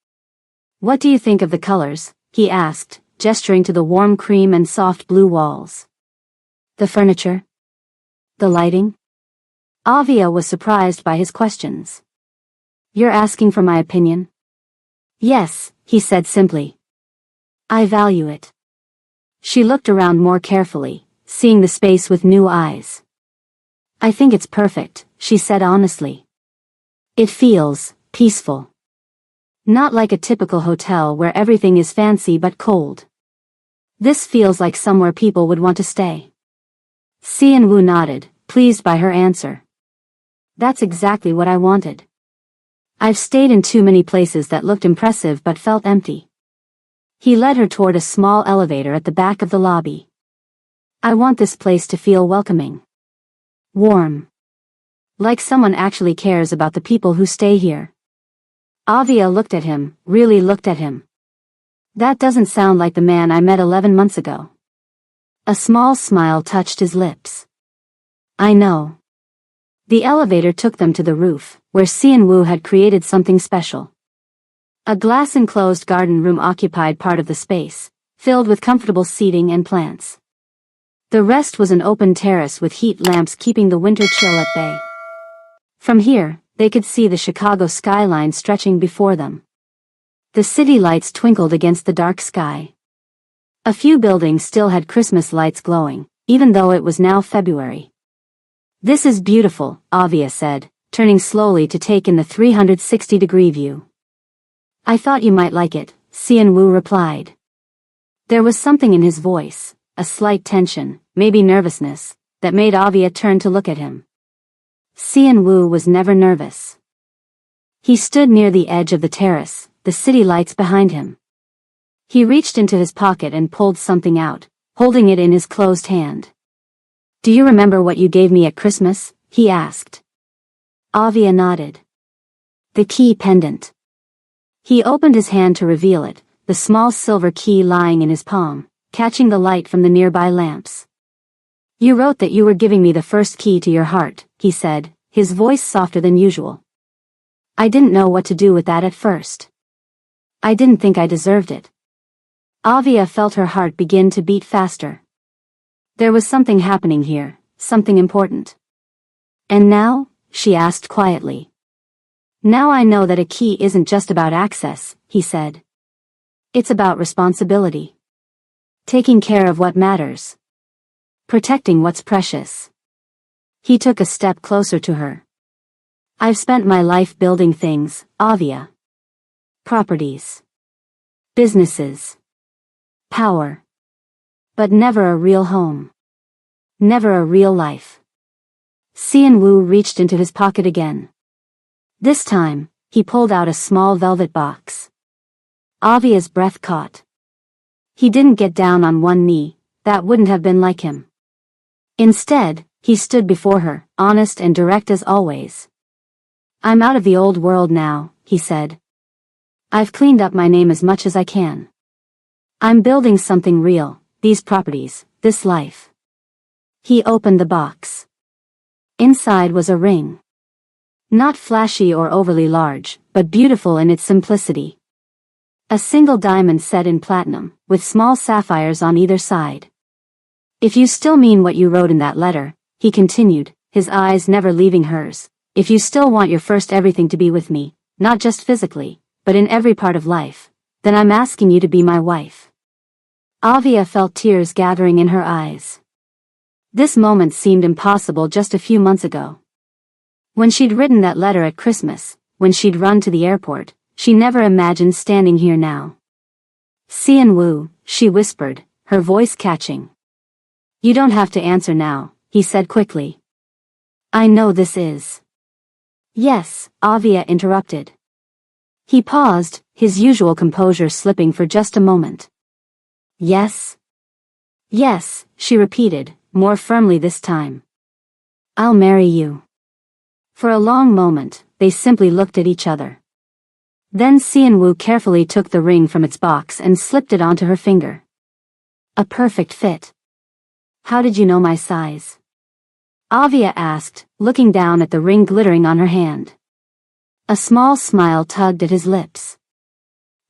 "What do you think of the colors?" he asked, gesturing to the warm cream and soft blue walls. "The furniture? The lighting?" Avia was surprised by his questions. "You're asking for my opinion?" "Yes," he said simply. "I value it." She looked around more carefully, seeing the space with new eyes. "I think it's perfect," she said honestly. "It feels peaceful. Not like a typical hotel where everything is fancy but cold. This feels like somewhere people would want to stay." Xianwu nodded, pleased by her answer. "That's exactly what I wanted. I've stayed in too many places that looked impressive but felt empty." He led her toward a small elevator at the back of the lobby. "I want this place to feel welcoming. Warm. Like someone actually cares about the people who stay here." Avia looked at him, really looked at him. "That doesn't sound like the man I met 11 months ago." A small smile touched his lips. "I know." The elevator took them to the roof, where Xianwu had created something special. A glass-enclosed garden room occupied part of the space, filled with comfortable seating and plants. The rest was an open terrace with heat lamps keeping the winter chill at bay. From here, they could see the Chicago skyline stretching before them. The city lights twinkled against the dark sky. A few buildings still had Christmas lights glowing, even though it was now February. "This is beautiful," Avia said, turning slowly to take in the 360-degree view. "I thought you might like it," Xianwu replied. There was something in his voice, a slight tension, maybe nervousness, that made Avia turn to look at him. Xianwu was never nervous. He stood near the edge of the terrace, the city lights behind him. He reached into his pocket and pulled something out, holding it in his closed hand. "Do you remember what you gave me at Christmas?" he asked. Avia nodded. "The key pendant." He opened his hand to reveal it, the small silver key lying in his palm, catching the light from the nearby lamps. "You wrote that you were giving me the first key to your heart," he said, his voice softer than usual. "I didn't know what to do with that at first. I didn't think I deserved it." Avia felt her heart begin to beat faster. There was something happening here, something important. "And now?" she asked quietly. "Now I know that a key isn't just about access," he said. "It's about responsibility. Taking care of what matters. Protecting what's precious." He took a step closer to her. "I've spent my life building things, Avia. Properties. Businesses. Power. But never a real home. Never a real life." Xianwu reached into his pocket again. This time, he pulled out a small velvet box. Avia's breath caught. He didn't get down on one knee, that wouldn't have been like him. Instead, he stood before her, honest and direct as always. "I'm out of the old world now," he said. "I've cleaned up my name as much as I can. I'm building something real, these properties, this life." He opened the box. Inside was a ring. Not flashy or overly large, but beautiful in its simplicity. A single diamond set in platinum, with small sapphires on either side. "If you still mean what you wrote in that letter," he continued, his eyes never leaving hers, "if you still want your first everything to be with me, not just physically, but in every part of life, then I'm asking you to be my wife." Avia felt tears gathering in her eyes. This moment seemed impossible just a few months ago. When she'd written that letter at Christmas, when she'd run to the airport, she never imagined standing here now. "Xianwu," she whispered, her voice catching. "You don't have to answer now," he said quickly. "I know this is." "Yes," Avia interrupted. He paused, his usual composure slipping for just a moment. "Yes?" "Yes," she repeated, more firmly this time. "I'll marry you." For a long moment, they simply looked at each other. Then Xianwu carefully took the ring from its box and slipped it onto her finger. "A perfect fit." "How did you know my size?" Avia asked, looking down at the ring glittering on her hand. A small smile tugged at his lips.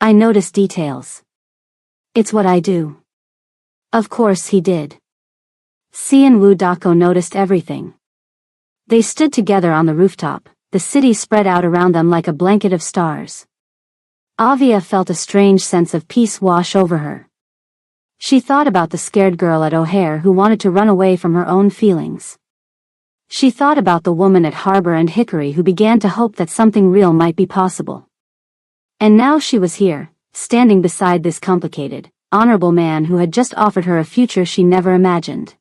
"I notice details. It's what I do." Of course he did. Xianwu Dako noticed everything. They stood together on the rooftop, the city spread out around them like a blanket of stars. Avia felt a strange sense of peace wash over her. She thought about the scared girl at O'Hare who wanted to run away from her own feelings. She thought about the woman at Harbor and Hickory who began to hope that something real might be possible. And now she was here, standing beside this complicated, honorable man who had just offered her a future she never imagined.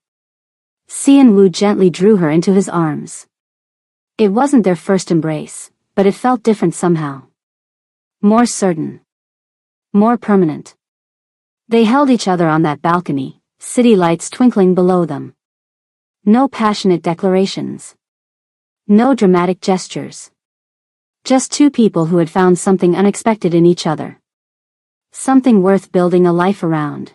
Xianwu gently drew her into his arms. It wasn't their first embrace, but it felt different somehow. More certain. More permanent. They held each other on that balcony, city lights twinkling below them. No passionate declarations. No dramatic gestures. Just two people who had found something unexpected in each other. Something worth building a life around.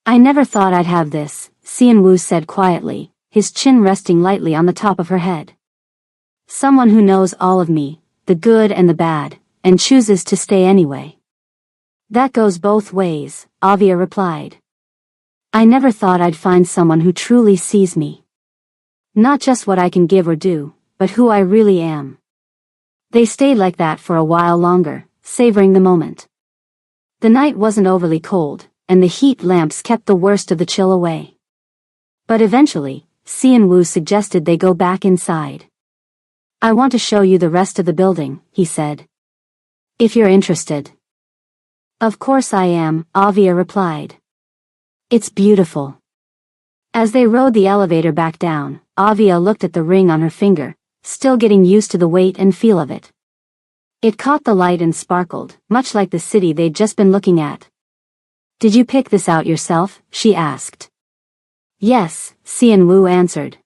"I never thought I'd have this," Xianwu said quietly, his chin resting lightly on the top of her head. "Someone who knows all of me, the good and the bad, and chooses to stay anyway." "That goes both ways," Avia replied. "I never thought I'd find someone who truly sees me. Not just what I can give or do, but who I really am." They stayed like that for a while longer, savoring the moment. The night wasn't overly cold, and the heat lamps kept the worst of the chill away. But eventually, Xianwu suggested they go back inside. "I want to show you the rest of the building," he said. "If you're interested." "Of course I am," Avia replied. It's beautiful. As they rode the elevator back down, Avia looked at the ring on her finger, still getting used to the weight and feel of it. It caught the light and sparkled, much like the city they'd just been looking at. Did you pick this out yourself? She asked. Yes, Xian Wu answered.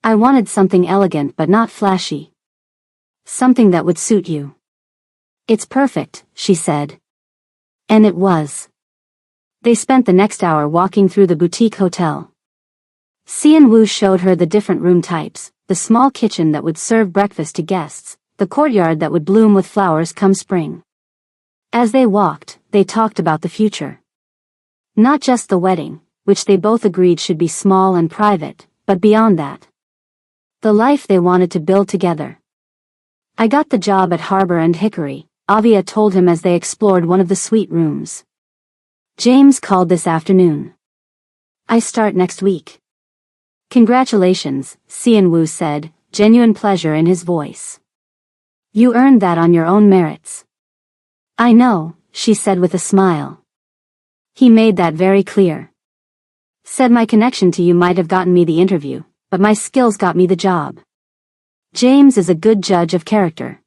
I wanted something elegant but not flashy. Something that would suit you. It's perfect, she said. And it was. They spent the next hour walking through the boutique hotel. Xian Wu showed her the different room types, the small kitchen that would serve breakfast to guests, the courtyard that would bloom with flowers come spring. As they walked, they talked about the future. Not just the wedding, which they both agreed should be small and private, but beyond that. The life they wanted to build together. I got the job at Harbor and Hickory, Avia told him as they explored one of the suite rooms. James called this afternoon. I start next week. Congratulations, Xian Wu said, genuine pleasure in his voice. You earned that on your own merits. I know, she said with a smile. He made that very clear. Said my connection to you might have gotten me the interview, but my skills got me the job. James is a good judge of character.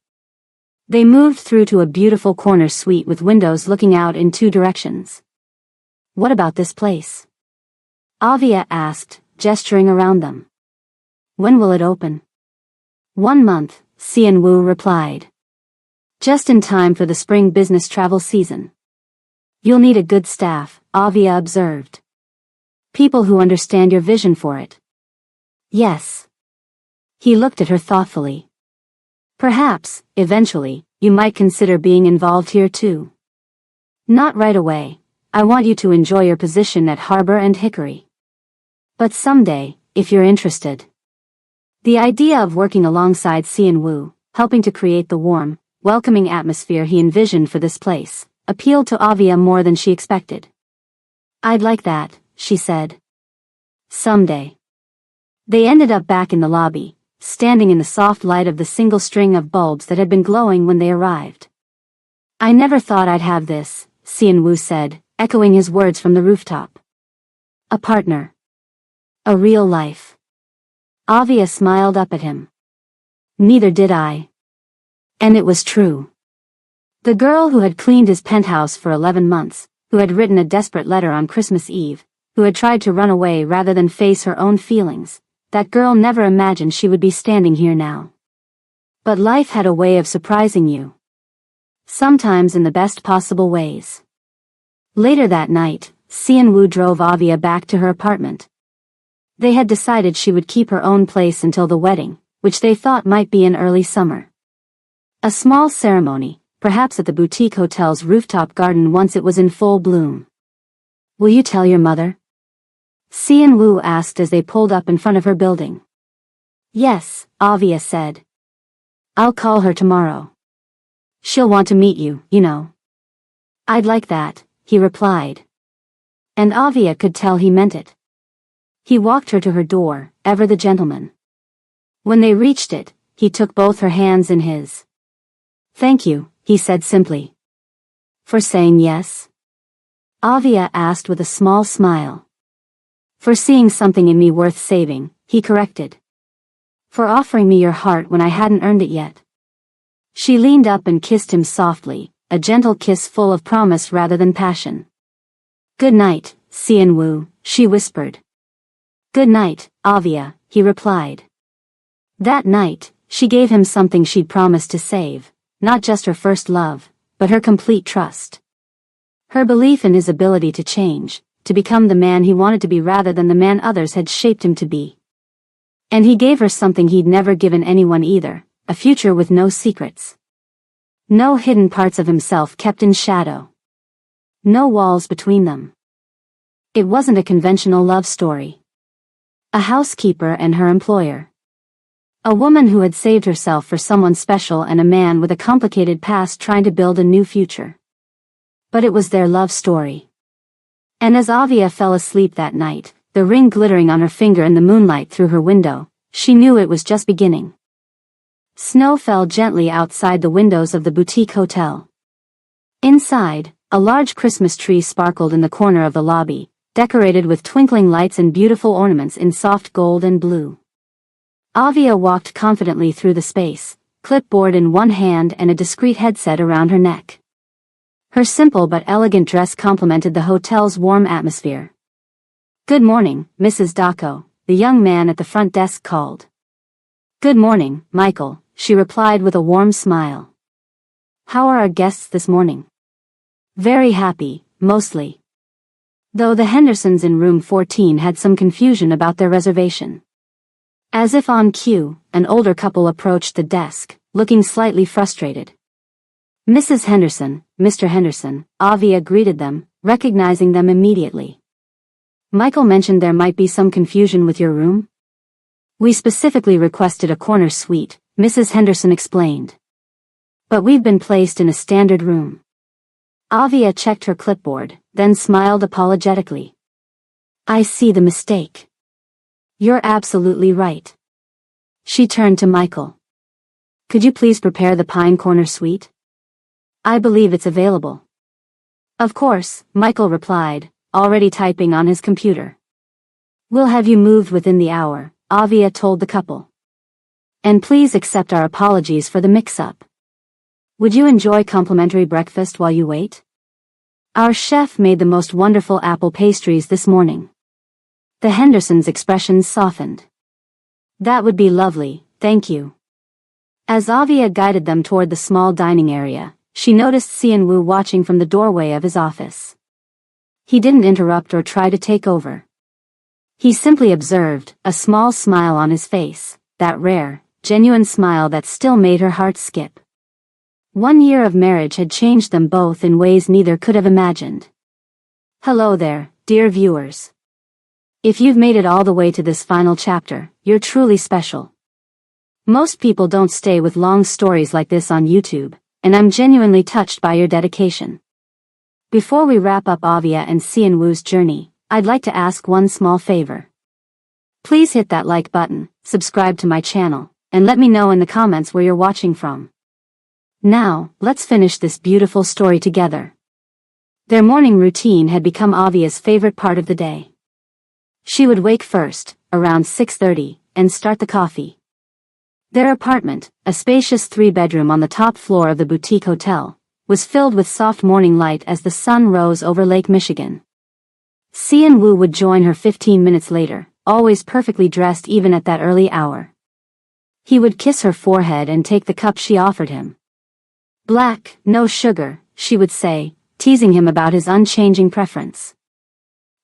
They moved through to a beautiful corner suite with windows looking out in two directions. What about this place? Avia asked, gesturing around them. When will it open? 1 month, Xian Wu replied. Just in time for the spring business travel season. You'll need a good staff, Avia observed. People who understand your vision for it. Yes. He looked at her thoughtfully. Perhaps, eventually, you might consider being involved here too. Not right away. I want you to enjoy your position at Harbor and Hickory. But someday, if you're interested. The idea of working alongside Xian Wu, helping to create the warm, welcoming atmosphere he envisioned for this place, appealed to Avia more than she expected. I'd like that, she said. Someday. They ended up back in the lobby, standing in the soft light of the single string of bulbs that had been glowing when they arrived. I never thought I'd have this, Xian Wu said, echoing his words from the rooftop. A partner. A real life. Avia smiled up at him. Neither did I. And it was true. The girl who had cleaned his penthouse for 11 months, who had written a desperate letter on Christmas Eve, who had tried to run away rather than face her own feelings, that girl never imagined she would be standing here now. But life had a way of surprising you. Sometimes in the best possible ways. Later that night, Xian Wu drove Avia back to her apartment. They had decided she would keep her own place until the wedding, which they thought might be in early summer. A small ceremony, perhaps at the boutique hotel's rooftop garden once it was in full bloom. Will you tell your mother? Xian Wu asked as they pulled up in front of her building. Yes, Avia said. I'll call her tomorrow. She'll want to meet you, you know. I'd like that, he replied. And Avia could tell he meant it. He walked her to her door, ever the gentleman. When they reached it, he took both her hands in his. Thank you, he said simply. For saying yes? Avia asked with a small smile. For seeing something in me worth saving, he corrected. For offering me your heart when I hadn't earned it yet. She leaned up and kissed him softly, a gentle kiss full of promise rather than passion. Good night, Xian Wu, she whispered. Good night, Avia, he replied. That night, she gave him something she'd promised to save, not just her first love, but her complete trust. Her belief in his ability to change, to become the man he wanted to be rather than the man others had shaped him to be. And he gave her something he'd never given anyone either, a future with no secrets. No hidden parts of himself kept in shadow. No walls between them. It wasn't a conventional love story. A housekeeper and her employer. A woman who had saved herself for someone special and a man with a complicated past trying to build a new future. But it was their love story. And as Avia fell asleep that night, the ring glittering on her finger in the moonlight through her window, she knew it was just beginning. Snow fell gently outside the windows of the boutique hotel. Inside, a large Christmas tree sparkled in the corner of the lobby, decorated with twinkling lights and beautiful ornaments in soft gold and blue. Avia walked confidently through the space, clipboard in one hand and a discreet headset around her neck. Her simple but elegant dress complemented the hotel's warm atmosphere. "Good morning, Mrs. Dacco," the young man at the front desk called. "Good morning, Michael," she replied with a warm smile. "How are our guests this morning?" "Very happy, mostly. Though the Hendersons in room 14 had some confusion about their reservation." As if on cue, an older couple approached the desk, looking slightly frustrated. "Mrs. Henderson, Mr. Henderson," Avia greeted them, recognizing them immediately. "Michael mentioned there might be some confusion with your room?" "We specifically requested a corner suite," Mrs. Henderson explained. "But we've been placed in a standard room." Avia checked her clipboard, then smiled apologetically. "I see the mistake. You're absolutely right." She turned to Michael. "Could you please prepare the Pine Corner suite? I believe it's available." "Of course," Michael replied, already typing on his computer. "We'll have you moved within the hour," Avia told the couple. "And please accept our apologies for the mix-up. Would you enjoy complimentary breakfast while you wait? Our chef made the most wonderful apple pastries this morning." The Hendersons' expressions softened. "That would be lovely, thank you." As Avia guided them toward the small dining area, she noticed Xianwu watching from the doorway of his office. He didn't interrupt or try to take over. He simply observed, a small smile on his face, that rare, genuine smile that still made her heart skip. 1 year of marriage had changed them both in ways neither could have imagined. Hello there, dear viewers. If you've made it all the way to this final chapter, you're truly special. Most people don't stay with long stories like this on YouTube, and I'm genuinely touched by your dedication. Before we wrap up Avia and Xianwu's journey, I'd like to ask one small favor. Please hit that like button, subscribe to my channel, and let me know in the comments where you're watching from. Now, let's finish this beautiful story together. Their morning routine had become Avia's favorite part of the day. She would wake first, around 6:30, and start the coffee. Their apartment, a spacious 3-bedroom on the top floor of the boutique hotel, was filled with soft morning light as the sun rose over Lake Michigan. Xianwu would join her 15 minutes later, always perfectly dressed even at that early hour. He would kiss her forehead and take the cup she offered him. "Black, no sugar," she would say, teasing him about his unchanging preference.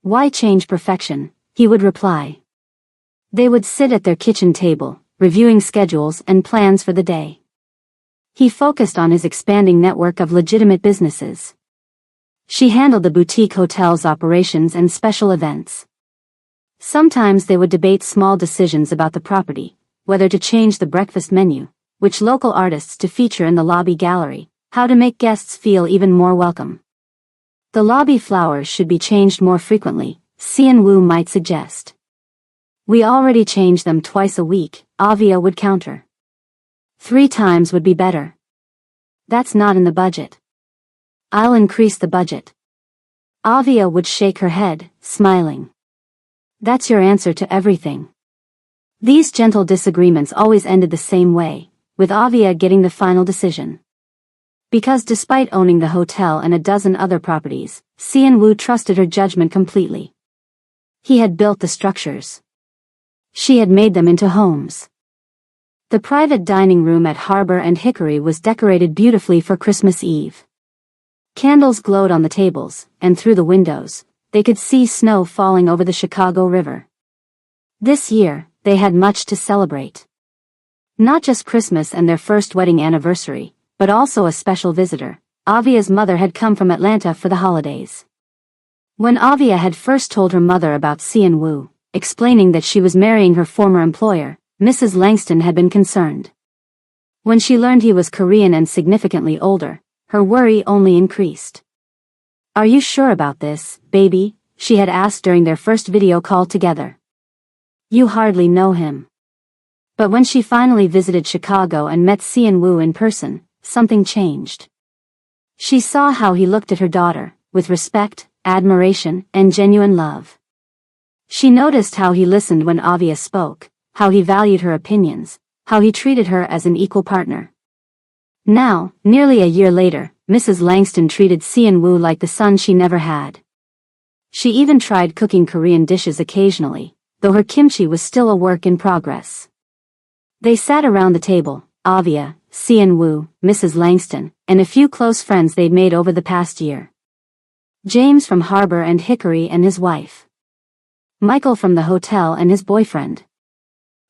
"Why change perfection?" he would reply. They would sit at their kitchen table, reviewing schedules and plans for the day. He focused on his expanding network of legitimate businesses. She handled the boutique hotel's operations and special events. Sometimes they would debate small decisions about the property, whether to change the breakfast menu, which local artists to feature in the lobby gallery, how to make guests feel even more welcome. The lobby flowers should be changed more frequently, Xianwu might suggest. "We already change them twice a week," Avia would counter. 3 times would be better. "That's not in the budget." "I'll increase the budget." Avia would shake her head, smiling. "That's your answer to everything." These gentle disagreements always ended the same way, with Avia getting the final decision. Because despite owning the hotel and a dozen other properties, Xianwu trusted her judgment completely. He had built the structures. She had made them into homes. The private dining room at Harbor and Hickory was decorated beautifully for Christmas Eve. Candles glowed on the tables, and through the windows, they could see snow falling over the Chicago River. This year, they had much to celebrate. Not just Christmas and their first wedding anniversary, but also a special visitor. Avia's mother had come from Atlanta for the holidays. When Avia had first told her mother about Xianwu, explaining that she was marrying her former employer, Mrs. Langston had been concerned. When she learned he was Korean and significantly older, her worry only increased. "Are you sure about this, baby?" she had asked during their first video call together. "You hardly know him." But when she finally visited Chicago and met Xianwu in person, something changed. She saw how he looked at her daughter, with respect, admiration, and genuine love. She noticed how he listened when Avia spoke, how he valued her opinions, how he treated her as an equal partner. Now, nearly a year later, Mrs. Langston treated Si-in-woo like the son she never had. She even tried cooking Korean dishes occasionally, though her kimchi was still a work in progress. They sat around the table, Avia, Si-in-woo, Mrs. Langston, and a few close friends they'd made over the past year. James from Harbor and Hickory and his wife. Michael from the hotel and his boyfriend.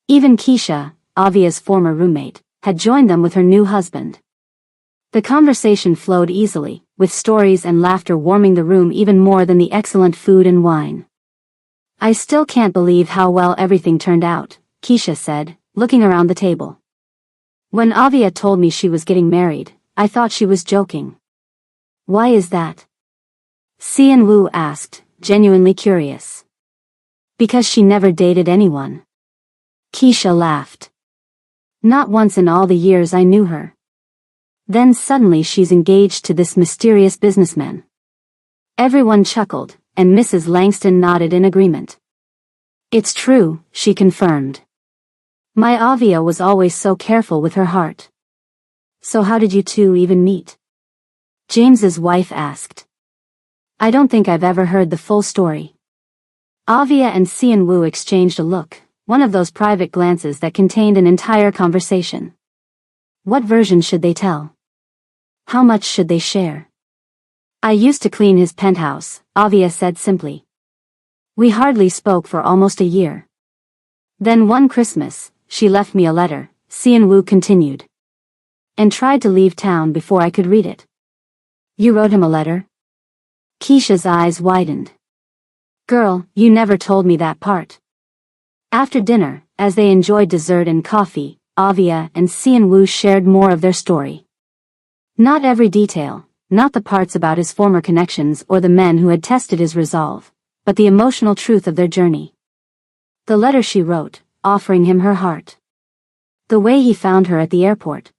Even Keisha, Avia's former roommate, had joined them with her new husband. The conversation flowed easily, with stories and laughter warming the room even more than the excellent food and wine. "I still can't believe how well everything turned out," Keisha said, looking around the table. "When Avia told me she was getting married, I thought she was joking." "Why is that?" Si-in-woo asked, genuinely curious. "Because she never dated anyone." Keisha laughed. "Not once in all the years I knew her. Then suddenly she's engaged to this mysterious businessman." Everyone chuckled, and Mrs. Langston nodded in agreement. "It's true," she confirmed. "My Avia was always so careful with her heart." "So how did you two even meet?" James's wife asked. "I don't think I've ever heard the full story." Avia and Si-in-woo exchanged a look, one of those private glances that contained an entire conversation. What version should they tell? How much should they share? "I used to clean his penthouse," Avia said simply. "We hardly spoke for almost a year. Then one Christmas, she left me a letter," Si-in-woo continued. "And tried to leave town before I could read it." "You wrote him a letter?" Keisha's eyes widened. "Girl, you never told me that part." After dinner, as they enjoyed dessert and coffee, Avia and Si-in-woo shared more of their story. Not every detail, not the parts about his former connections or the men who had tested his resolve, but the emotional truth of their journey. The letter she wrote, offering him her heart. The way he found her at the airport.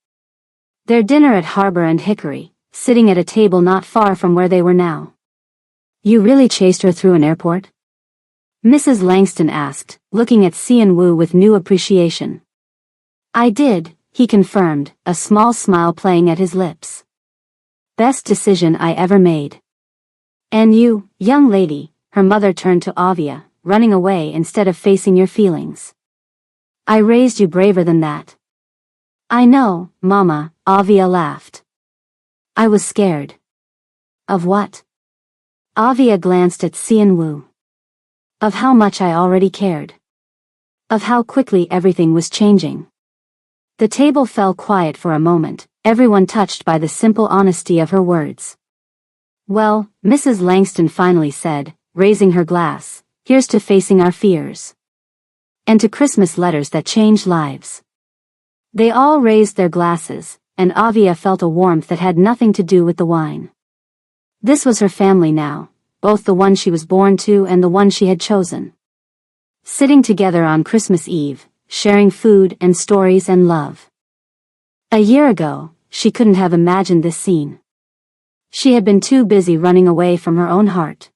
Their dinner at Harbor and Hickory, sitting at a table not far from where they were now. "You really chased her through an airport?" Mrs. Langston asked, looking at Si-in-woo with new appreciation. "I did," he confirmed, a small smile playing at his lips. "Best decision I ever made." "And you, young lady," her mother turned to Avia, "running away instead of facing your feelings. I raised you braver than that." "I know, Mama," Avia laughed. "I was scared." "Of what?" Avia glanced at Si-in-woo. "Of how much I already cared. Of how quickly everything was changing." The table fell quiet for a moment, everyone touched by the simple honesty of her words. "Well," Mrs. Langston finally said, raising her glass, "here's to facing our fears. And to Christmas letters that change lives." They all raised their glasses, and Avia felt a warmth that had nothing to do with the wine. This was her family now, both the one she was born to and the one she had chosen. Sitting together on Christmas Eve, sharing food and stories and love. A year ago, she couldn't have imagined this scene. She had been too busy running away from her own heart.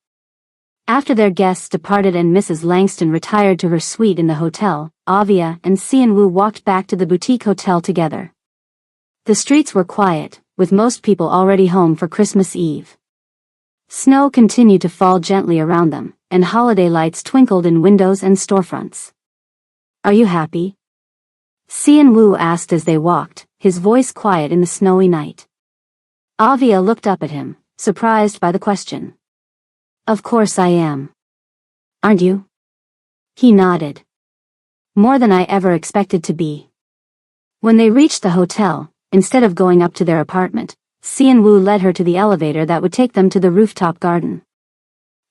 After their guests departed and Mrs. Langston retired to her suite in the hotel, Avia and Si-in-woo walked back to the boutique hotel together. The streets were quiet, with most people already home for Christmas Eve. Snow continued to fall gently around them, and holiday lights twinkled in windows and storefronts. "Are you happy?" Si-in-woo asked as they walked, his voice quiet in the snowy night. Avia looked up at him, surprised by the question. "Of course I am. Aren't you?" He nodded. "More than I ever expected to be." When they reached the hotel, instead of going up to their apartment, Si-in-woo led her to the elevator that would take them to the rooftop garden.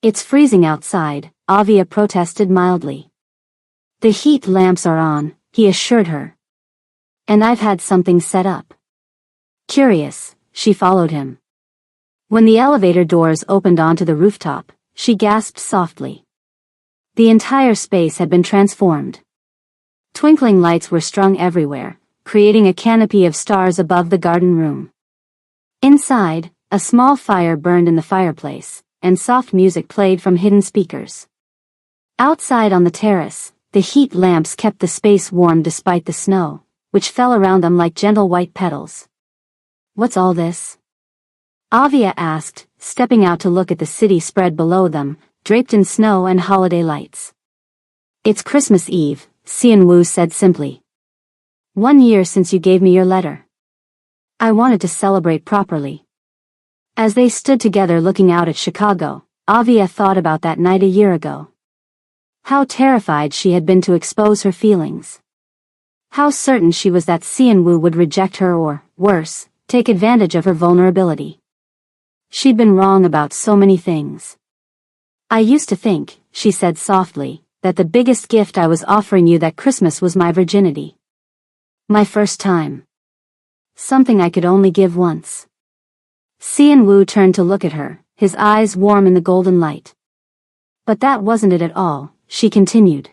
"It's freezing outside," Avia protested mildly. "The heat lamps are on," he assured her. "And I've had something set up." Curious, she followed him. When the elevator doors opened onto the rooftop, she gasped softly. The entire space had been transformed. Twinkling lights were strung everywhere, creating a canopy of stars above the garden room. Inside, a small fire burned in the fireplace, and soft music played from hidden speakers. Outside on the terrace, the heat lamps kept the space warm despite the snow, which fell around them like gentle white petals. "What's all this?" Avia asked, stepping out to look at the city spread below them, draped in snow and holiday lights. "It's Christmas Eve," Xianwu said simply. "1 year since you gave me your letter. I wanted to celebrate properly." As they stood together looking out at Chicago, Avia thought about that night a year ago. How terrified she had been to expose her feelings. How certain she was that Xianwu would reject her or, worse, take advantage of her vulnerability. She'd been wrong about so many things. "I used to think," she said softly, "that the biggest gift I was offering you that Christmas was my virginity. My first time. Something I could only give once." Xianwu turned to look at her, his eyes warm in the golden light. "But that wasn't it at all," she continued.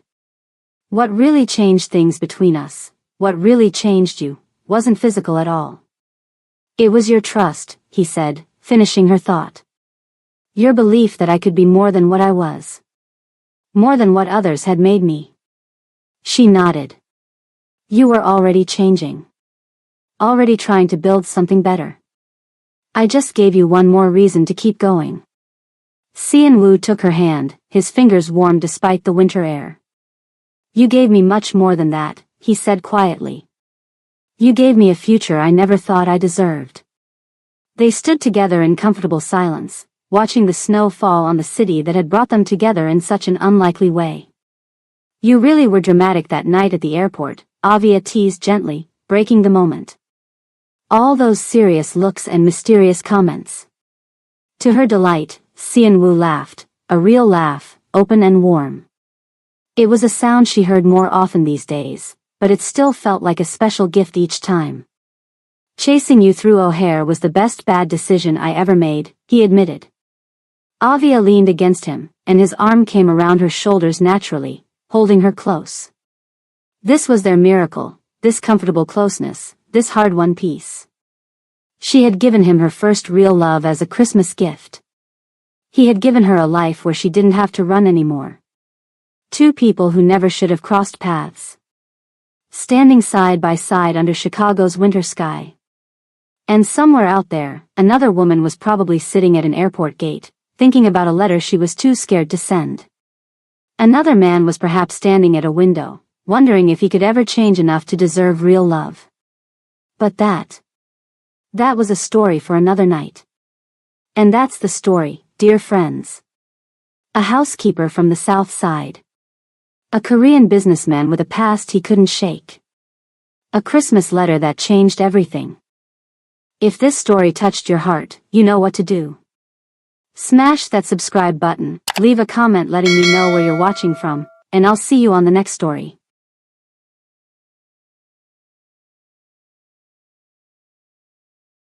"What really changed things between us, what really changed you, wasn't physical at all. It was your trust," he said, finishing her thought. "Your belief that I could be more than what I was. More than what others had made me." She nodded. "You were already changing. Already trying to build something better. I just gave you one more reason to keep going." Xianwu took her hand, his fingers warm despite the winter air. "You gave me much more than that," he said quietly. "You gave me a future I never thought I deserved." They stood together in comfortable silence, watching the snow fall on the city that had brought them together in such an unlikely way. "You really were dramatic that night at the airport," Avia teased gently, breaking the moment. "All those serious looks and mysterious comments." To her delight, Xianwu laughed, a real laugh, open and warm. It was a sound she heard more often these days, but it still felt like a special gift each time. "Chasing you through O'Hare was the best bad decision I ever made," he admitted. Avia leaned against him, and his arm came around her shoulders naturally, holding her close. This was their miracle, this comfortable closeness, this hard-won peace. She had given him her first real love as a Christmas gift. He had given her a life where she didn't have to run anymore. Two people who never should have crossed paths. Standing side by side under Chicago's winter sky. And somewhere out there, another woman was probably sitting at an airport gate, thinking about a letter she was too scared to send. Another man was perhaps standing at a window, wondering if he could ever change enough to deserve real love. But that was a story for another night. And that's the story, dear friends. A housekeeper from the South Side. A Korean businessman with a past he couldn't shake. A Christmas letter that changed everything. If this story touched your heart, you know what to do. Smash that subscribe button, leave a comment letting me know where you're watching from, and I'll see you on the next story.